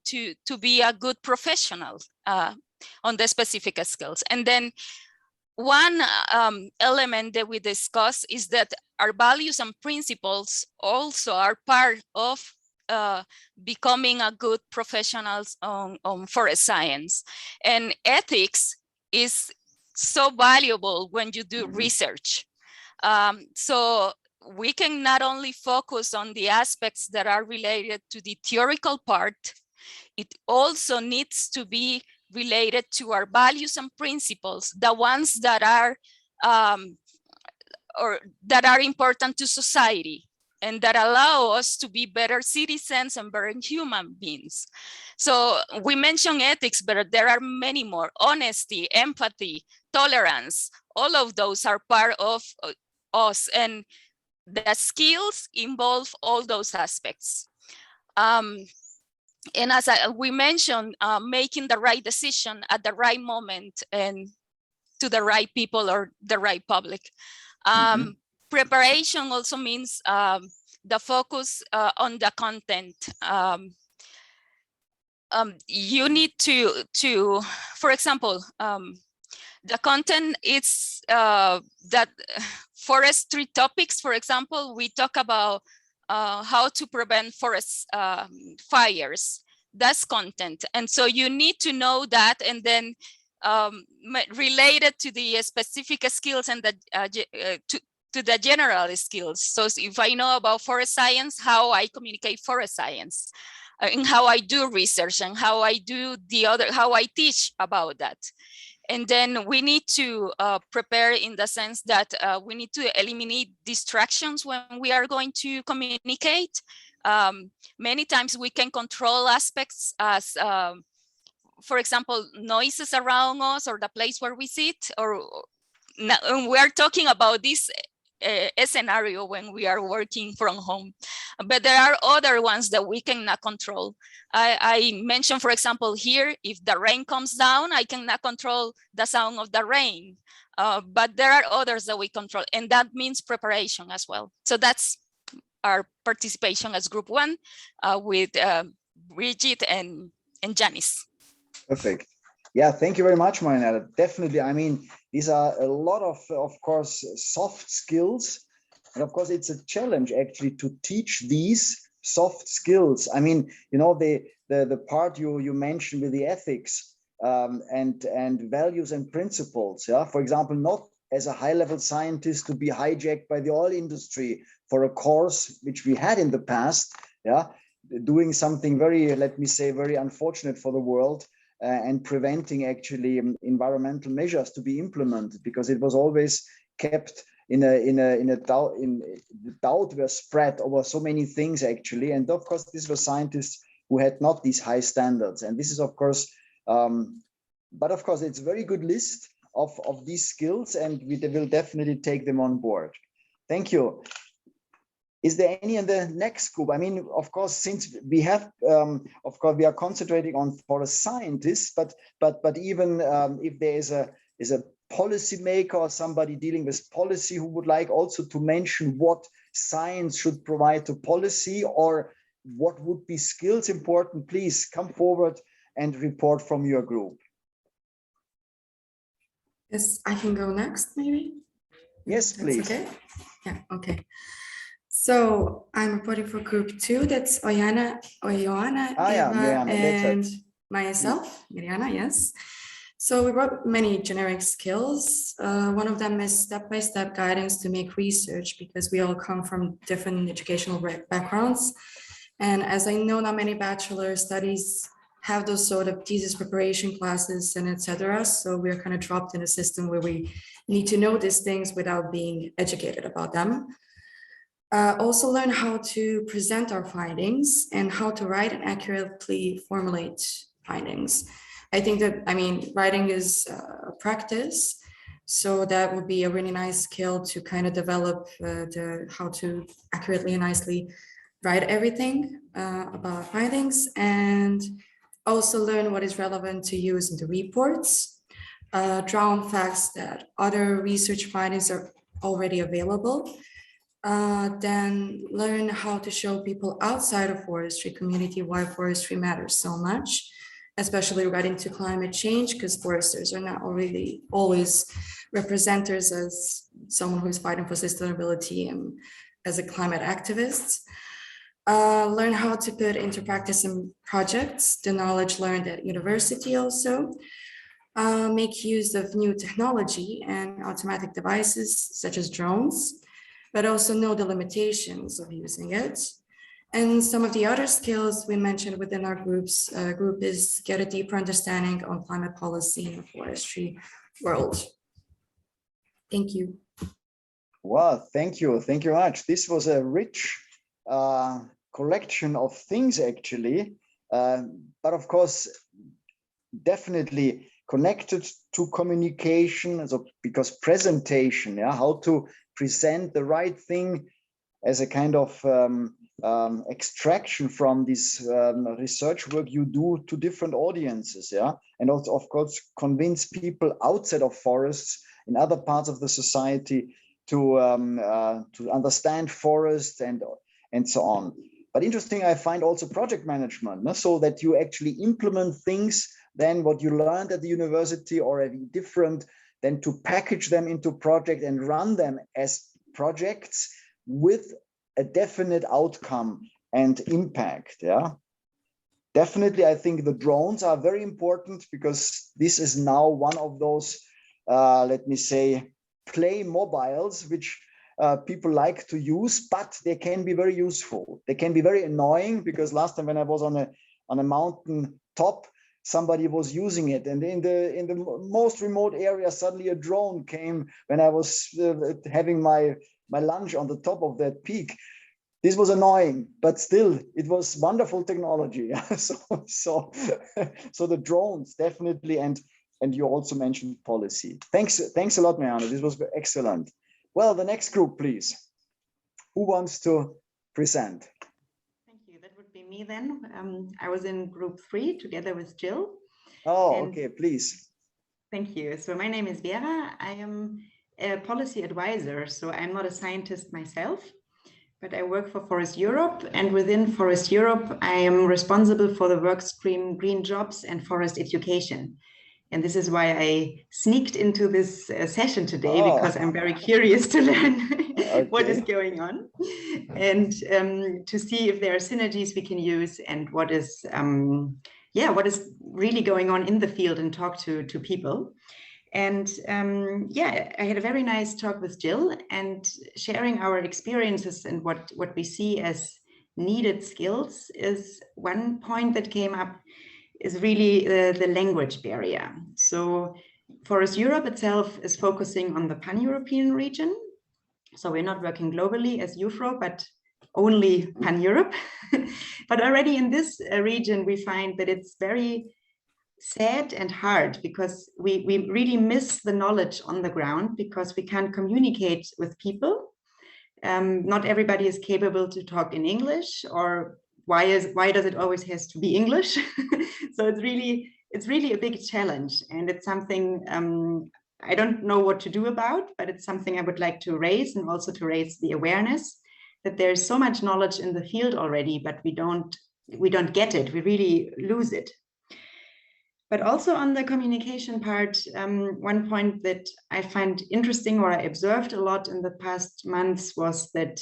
to be a good professional on the specific skills. And then one element that we discuss is that our values and principles also are part of becoming a good professionals on forest science. And ethics is so valuable when you do research. So we can not only focus on the aspects that are related to the theoretical part, it also needs to be related to our values and principles, the ones that are important to society and that allow us to be better citizens and better human beings. So we mentioned ethics, but there are many more: honesty, empathy, tolerance. All of those are part of us, and the skills involve all those aspects. And as we mentioned, making the right decision at the right moment and to the right people or the right public. Preparation also means the focus on the content. You need to, for example, the content is that forestry topics. For example, we talk about how to prevent forest fires. That's content. And so you need to know that, and then related to the specific skills and to the general skills. So if I know about forest science, how I communicate forest science, and how I do research, and how I do how I teach about that. And then we need to prepare in the sense that we need to eliminate distractions when we are going to communicate. Many times we can control aspects as, for example, noises around us or the place where we sit, and we are talking about this scenario when we are working from home. But there are other ones that we cannot control. I mentioned, for example, here, if the rain comes down, I cannot control the sound of the rain. But there are others that we control, and that means preparation as well. So that's our participation as group one with Bridget and Janice. Perfect. Yeah, thank you very much, Marinetta. Definitely. I mean, these are a lot of course, soft skills. And of course, it's a challenge actually to teach these soft skills. I mean, you know, the part you mentioned with the ethics and values and principles. Yeah, for example, not as a high-level scientist to be hijacked by the oil industry for a course which we had in the past. Yeah, doing something very, let me say, very unfortunate for the world. And preventing actually environmental measures to be implemented, because it was always kept in a doubt were spread over so many things actually. And of course, these were scientists who had not these high standards. And this is of course, but of course, it's a very good list of these skills, and we will definitely take them on board. Thank you. Is there any in the next group? I mean, of course, since we have, of course, we are concentrating on forest scientists, but even if there is a policymaker or somebody dealing with policy who would like also to mention what science should provide to policy, or what would be skills important, please come forward and report from your group. Yes, I can go next, maybe. Yes, That's please. okay. Yeah, okay. So I'm reporting for group 2. That's Oyana, Eva, Mirjana, and that's myself, Mirjana, yes. So we wrote many generic skills. One of them is step-by-step guidance to make research, because we all come from different educational backgrounds. And as I know, not many bachelor studies have those sort of thesis preparation classes and etc. So we're kind of dropped in a system where we need to know these things without being educated about them. Also learn how to present our findings and how to write and accurately formulate findings. I think that, I mean, writing is a practice, so that would be a really nice skill to kind of develop how to accurately and nicely write everything about findings, and also learn what is relevant to use in the reports, draw on facts that other research findings are already available. Then learn how to show people outside of forestry community why forestry matters so much, especially regarding to climate change, because foresters are not really always representers as someone who's fighting for sustainability and as a climate activist. Learn how to put into practice in projects the knowledge learned at university also. Make use of new technology and automatic devices such as drones, but also know the limitations of using it. And some of the other skills we mentioned within our group is get a deeper understanding on climate policy in the forestry world. Thank you. Well, thank you. Thank you much. This was a rich collection of things, actually. But of course, definitely connected to communication, so because presentation, yeah, how to present the right thing as a kind of extraction from this research work you do to different audiences, yeah, and also of course convince people outside of forests in other parts of the society to understand forests and so on. But interesting, I find also project management, so that you actually implement things than what you learned at the university or a different, than to package them into project and run them as projects with a definite outcome and impact. Yeah, definitely. I think the drones are very important, because this is now one of those, let me say, play mobiles, which people like to use, but they can be very useful. They can be very annoying, because last time when I was on a mountain top, somebody was using it, and in the most remote area, suddenly a drone came when I was having my lunch on the top of that peak. This was annoying, but still, it was wonderful technology. so the drones definitely, and you also mentioned policy. Thanks a lot, Mirjana. This was excellent. Well, the next group, please. Who wants to present? Thank you. That would be me then. I was in group 3 together with Jill. Oh, okay, please. Thank you. So my name is Vera. I am a policy advisor. So I'm not a scientist myself, but I work for Forest Europe. And within Forest Europe, I am responsible for the work stream Green Jobs and Forest Education. And this is why I sneaked into this session today, because I'm very curious to learn what is going on, and to see if there are synergies we can use, and what is really going on in the field, and talk to people. And I had a very nice talk with Jill, and sharing our experiences and what we see as needed skills is one point that came up, is really the language barrier. So Forest Europe itself is focusing on the pan-European region. So we're not working globally as IUFRO, but only pan-Europe. But already in this region, we find that it's very sad and hard, because we really miss the knowledge on the ground, because we can't communicate with people. Not everybody is capable to talk in English, or why does it always has to be English? So it's really a big challenge, and it's something I don't know what to do about, but it's something I would like to raise, and also to raise the awareness that there's so much knowledge in the field already, but we don't get it. We really lose it. But also on the communication part, one point that I find interesting, or I observed a lot in the past months, was that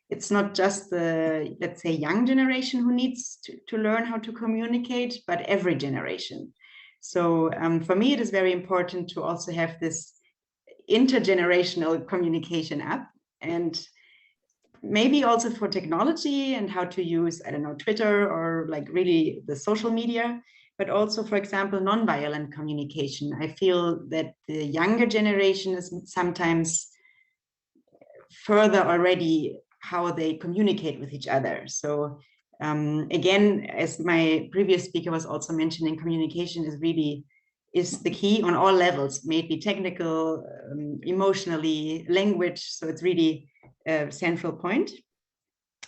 it's not just the, let's say, young generation who needs to learn how to communicate, but every generation. So for me, it is very important to also have this intergenerational communication up, and maybe also for technology and how to use, I don't know, Twitter or like really the social media, but also, for example, non-violent communication. I feel that the younger generation is sometimes further already how they communicate with each other. So again, as my previous speaker was also mentioning, communication is the key on all levels, maybe technical, emotionally, language. So it's really a central point.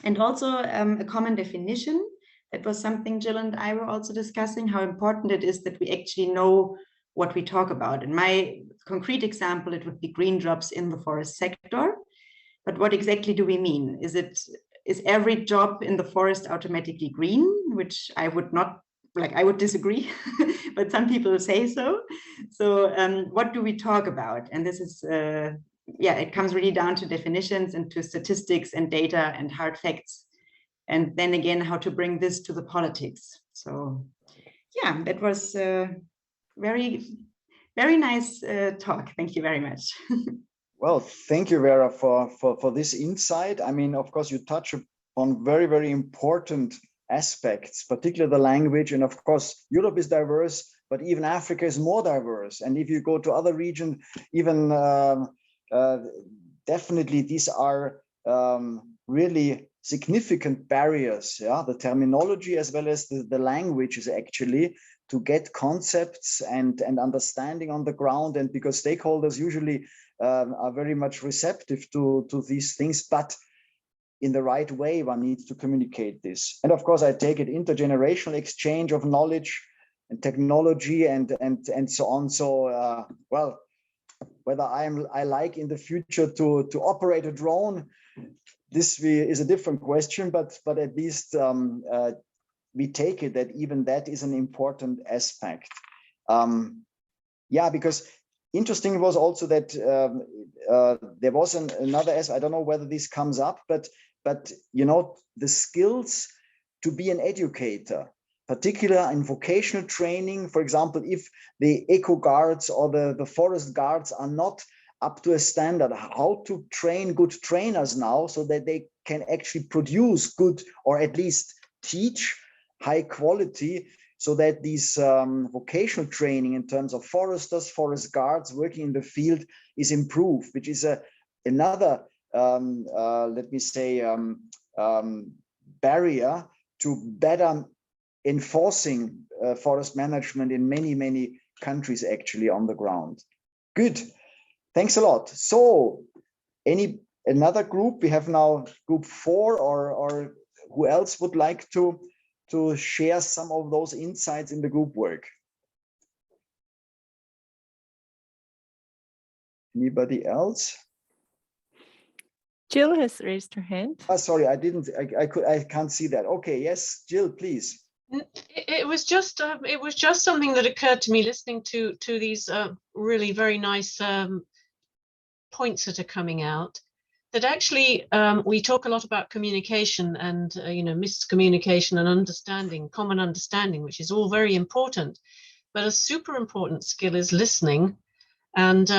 And also a common definition. That was something Jill and I were also discussing, how important it is that we actually know what we talk about. In my concrete example, it would be green jobs in the forest sector. But what exactly do we mean? Is every job in the forest automatically green? Which I would not, I would disagree, but some people say so. So what do we talk about? And this is, it comes really down to definitions and to statistics and data and hard facts. And then again, how to bring this to the politics. So yeah, that was a very, very nice talk. Thank you very much. Well, thank you, Vera, for this insight. I mean, of course, you touch upon very, very important aspects, particularly the language. And of course, Europe is diverse, but even Africa is more diverse. And if you go to other regions, even definitely these are really significant barriers. Yeah, the terminology as well as the language is actually to get concepts and understanding on the ground. And because stakeholders usually are very much receptive to these things, but in the right way, one needs to communicate this. And of course, I take it intergenerational exchange of knowledge and technology and so on. So well, whether I like in the future to operate a drone, this is a different question, but at least we take it that even that is an important aspect. Yeah, because interesting was also that there was another aspect. I don't know whether this comes up, but you know, the skills to be an educator, particularly in vocational training. For example, if the eco guards or the forest guards are not up to a standard, how to train good trainers now so that they can actually produce good, or at least teach high quality, so that these vocational training in terms of foresters, forest guards working in the field is improved, which is another, let me say, barrier to better enforcing forest management in many, many countries actually on the ground. Good. Thanks a lot. So another group? We have now group 4, or who else would like to share some of those insights in the group work? Anybody else? Jill has raised her hand. Oh, sorry, I can't see that. Okay, yes, Jill, please. It was just something that occurred to me listening to these really very nice points that are coming out, that actually we talk a lot about communication and miscommunication and understanding, common understanding, which is all very important, but a super important skill is listening and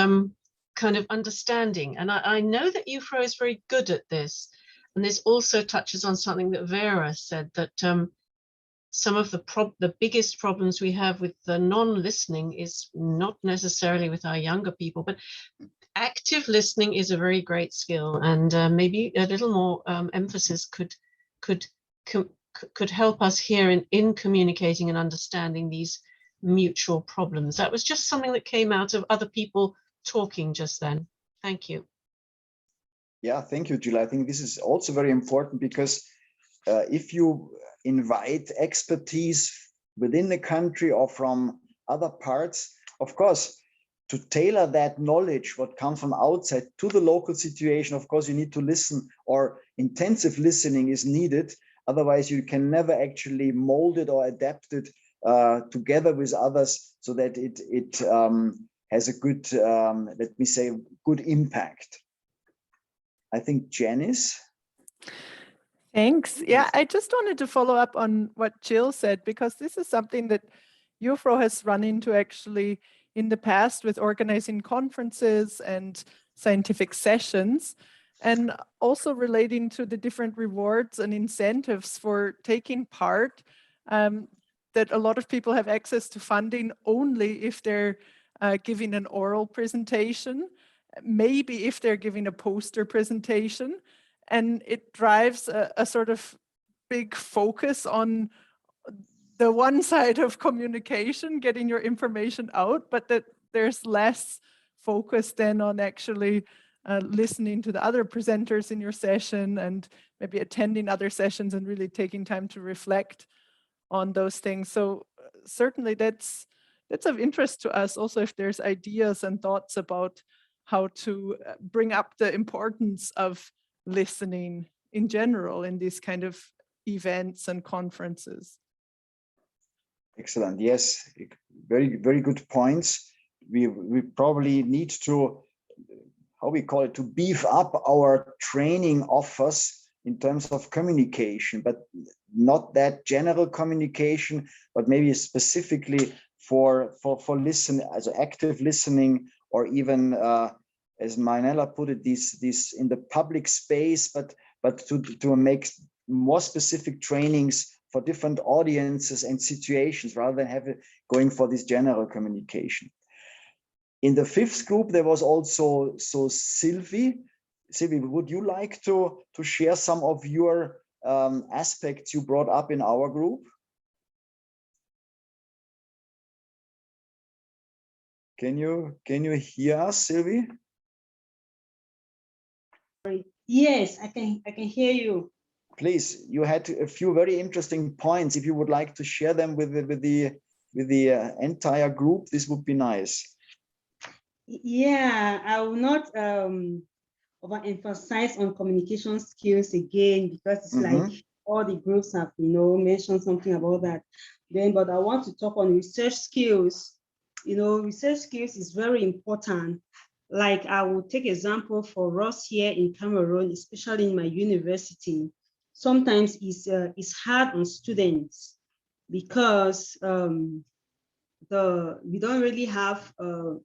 kind of understanding. And I know that IUFRO is very good at this, and this also touches on something that Vera said, that some of the biggest problems we have with the non-listening is not necessarily with our younger people, but active listening is a very great skill, and maybe a little more emphasis could help us here in communicating and understanding these mutual problems. That was just something that came out of other people talking just then. Thank you. Yeah, thank you, Jill. I think this is also very important, because if you invite expertise within the country or from other parts, of course, to tailor that knowledge, what comes from outside, to the local situation, of course, you need to listen, or intensive listening is needed. Otherwise, you can never actually mold it or adapt it together with others so that it has a good, let me say, good impact. I think Janice. Thanks. Yeah, I just wanted to follow up on what Jill said, because this is something that IUFRO has run into actually in the past with organizing conferences and scientific sessions, and also relating to the different rewards and incentives for taking part, that a lot of people have access to funding only if they're giving an oral presentation, maybe if they're giving a poster presentation. And it drives a sort of big focus on the one side of communication, getting your information out, but that there's less focus then on actually listening to the other presenters in your session and maybe attending other sessions and really taking time to reflect on those things. So certainly that's of interest to us also, if there's ideas and thoughts about how to bring up the importance of listening in general in these kind of events and conferences. Excellent. Yes, very, very good points. We probably need to, how we call it, to beef up our training offers in terms of communication, but not that general communication, but maybe specifically for listen, as active listening, or even as Marinella put it, this in the public space, but to make more specific trainings for different audiences and situations, rather than going for this general communication. In the fifth group, there was also Sylvie. Sylvie, would you like to share some of your aspects you brought up in our group? Can you hear us, Sylvie? Yes, I can hear you. Please, you had a few very interesting points. If you would like to share them with the entire group, this would be nice. Yeah, I will not overemphasize on communication skills again, because it's like all the groups have, mentioned something about that. But I want to talk on research skills. Research skills is very important. Like, I will take example for us here in Cameroon, especially in my university. Sometimes it's hard on students because we don't really have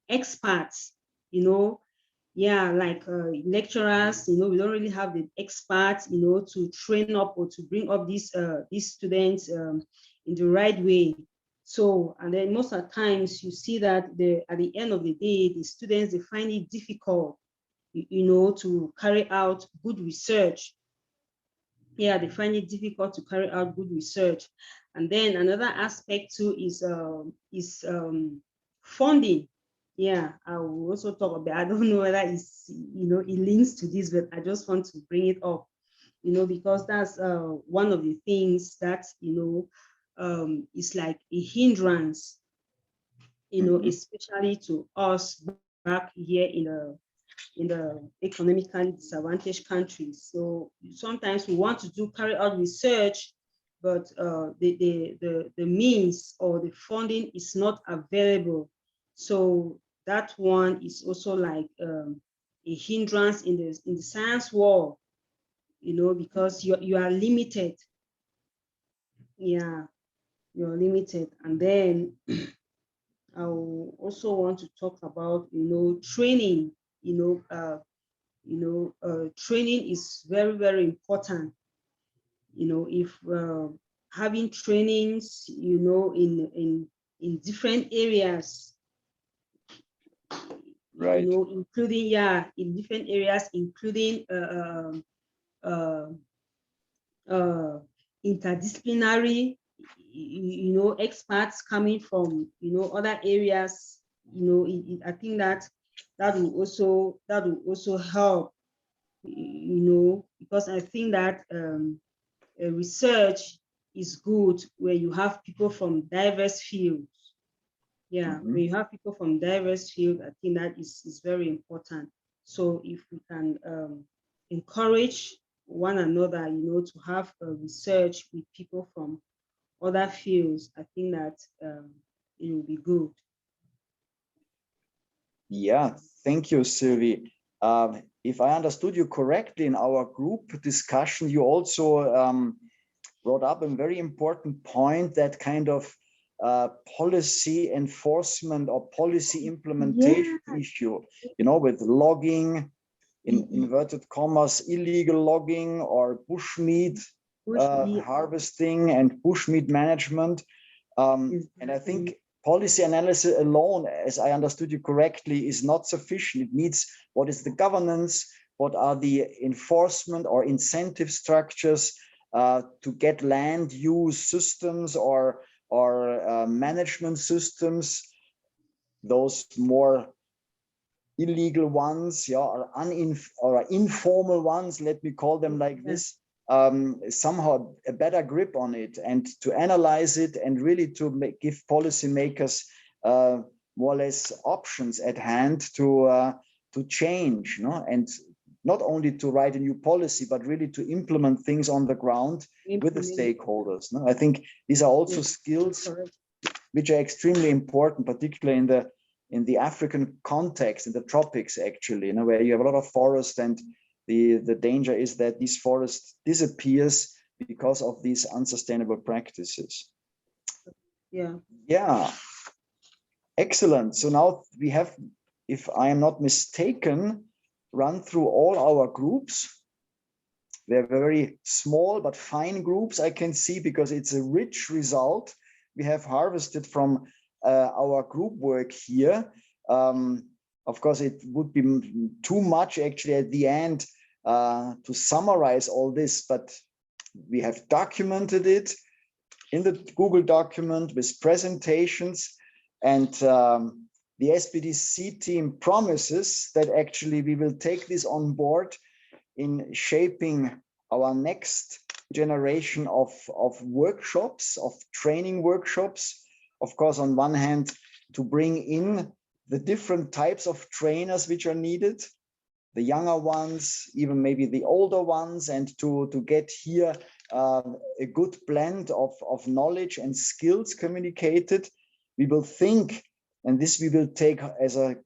experts, like lecturers, we don't really have the experts, to train up or to bring up these students in the right way. So, and then most of the times you see that at the end of the day, the students, they find it difficult, to carry out good research. Yeah, they find it difficult to carry out good research. And then another aspect too is funding. Yeah, I will also talk about, I don't know whether it's, it links to this, but I just want to bring it up, because that's one of the things that, is like a hindrance, especially to us back here in the economically disadvantaged countries. So sometimes we want to carry out research, but the means or the funding is not available. So that one is also like a hindrance in the science world, because you are limited. Yeah, you're limited. And then I also want to talk about, training. Training is very, very important. If having trainings, in different areas, right, including, in different areas, including interdisciplinary, experts coming from, other areas, I think that will also help, because I think that research is good where you have people from diverse fields, Yeah, when you have people from diverse fields, I think that is very important. So if we can encourage one another, to have research with people from other fields, I think that it will be good. Yeah, thank you, Sylvie. If I understood you correctly, in our group discussion, you also brought up a very important point, that kind of policy enforcement or policy implementation issue, with logging, in inverted commas, illegal logging or bushmeat harvesting and bushmeat management. And I think policy analysis alone, as I understood you correctly, is not sufficient. It needs what is the governance, what are the enforcement or incentive structures to get land use systems or management systems, those more illegal ones, or informal ones, let me call them like this, somehow a better grip on it, and to analyze it, and really to give policymakers more or less options at hand to change, and not only to write a new policy, but really to implement things on the ground with the stakeholders. I think these are also skills which are extremely important, particularly in the African context, in the tropics, actually, where you have a lot of forest, and the danger is that these forests disappears because of these unsustainable practices. Yeah, excellent. So now we have, if I am not mistaken, run through all our groups. They're very small but fine groups, I can see, because it's a rich result we have harvested from our group work here. Of course, it would be too much actually at the end to summarize all this, but we have documented it in the Google document with presentations, and the SPDC team promises that actually we will take this on board in shaping our next generation of workshops, of training workshops. Of course, on one hand, to bring in the different types of trainers which are needed, the younger ones, even maybe the older ones, and to get here a good blend of knowledge and skills communicated. We will think, and this we will take as a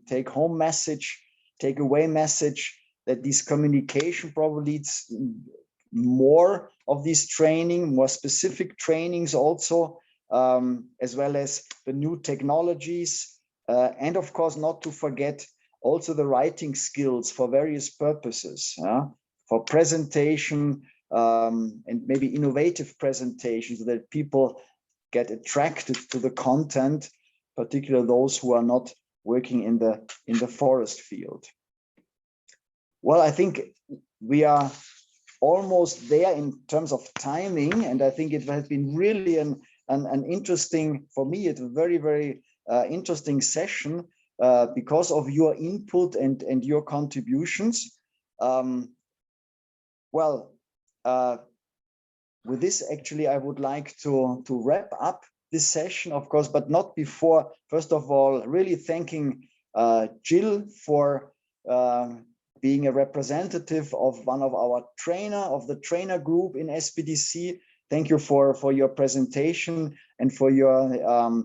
take-home message, take-away message, that this communication probably needs more of this training, more specific trainings also, as well as the new technologies, and of course not to forget also the writing skills for various purposes, for presentation, and maybe innovative presentations, so that people get attracted to the content, particularly those who are not working in the forest field. Well, I think we are almost there in terms of timing, and I think it has been really an interesting, for me, it's a very, very interesting session because of your input and your contributions. Well, with this, actually, I would like to wrap up this session, of course, but not before, first of all, really thanking Jill for being a representative of one of our the trainer group in SPDC. Thank you for your presentation and for your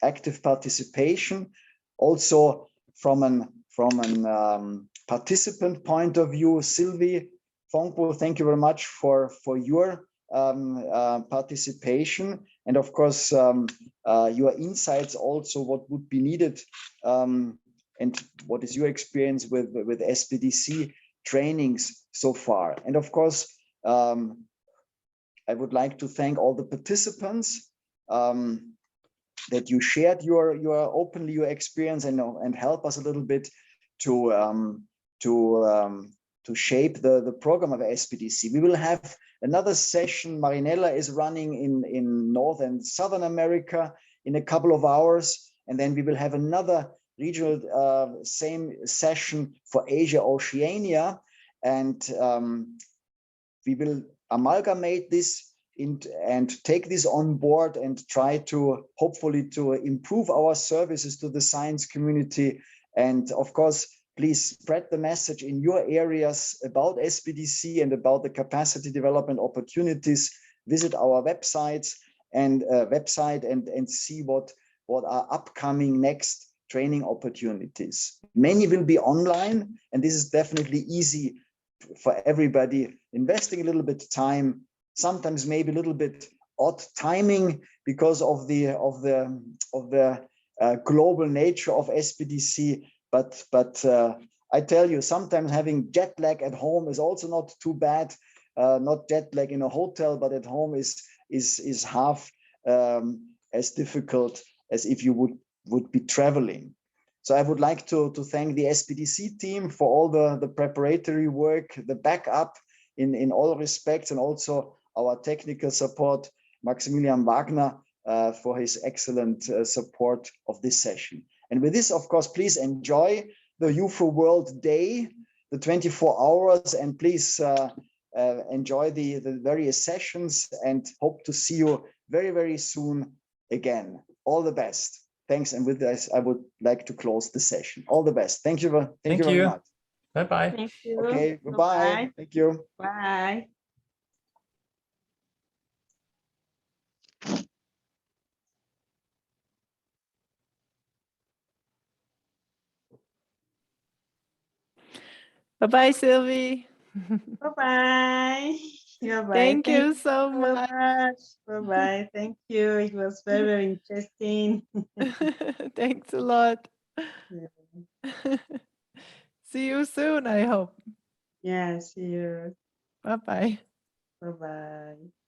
active participation. Also from an participant point of view, Sylvie Fonko, thank you very much for your participation, and of course your insights also, what would be needed, and what is your experience with SPDC trainings so far. And of course, I would like to thank all the participants that you shared your openly your experience and help us a little bit to shape the program of SPDC. We will have another session. Marinella is running in North and Southern America in a couple of hours, and then we will have another regional same session for Asia Oceania, and we will amalgamate this and take this on board and try to hopefully to improve our services to the science community. And of course, please spread the message in your areas about SPDC and about the capacity development opportunities. Visit our websites and and see what are upcoming next training opportunities. Many will be online, and this is definitely easy for everybody. Investing a little bit of time, sometimes maybe a little bit odd timing because of the global nature of SPDC. But I tell you, sometimes having jet lag at home is also not too bad. Not jet lag in a hotel, but at home is half as difficult as if you would be traveling. So I would like to thank the SPDC team for all the preparatory work, the backup in all respects, and also our technical support, Maximilian Wagner, for his excellent support of this session. And with this, of course, please enjoy the IUFRO World Day, the 24 hours, and please enjoy the various sessions, and hope to see you very, very soon again. All the best. Thanks. And with this, I would like to close the session. All the best. Thank you. Thank you very much. Bye-bye. Thank you. Okay, goodbye. Thank you. Bye. Bye-bye, Sylvie. Bye-bye. Bye-bye. Thank you so much. Bye-bye. Thank you. It was very, very interesting. Thanks a lot. Yeah. See you soon, I hope. Yeah, see you. Bye-bye. Bye-bye.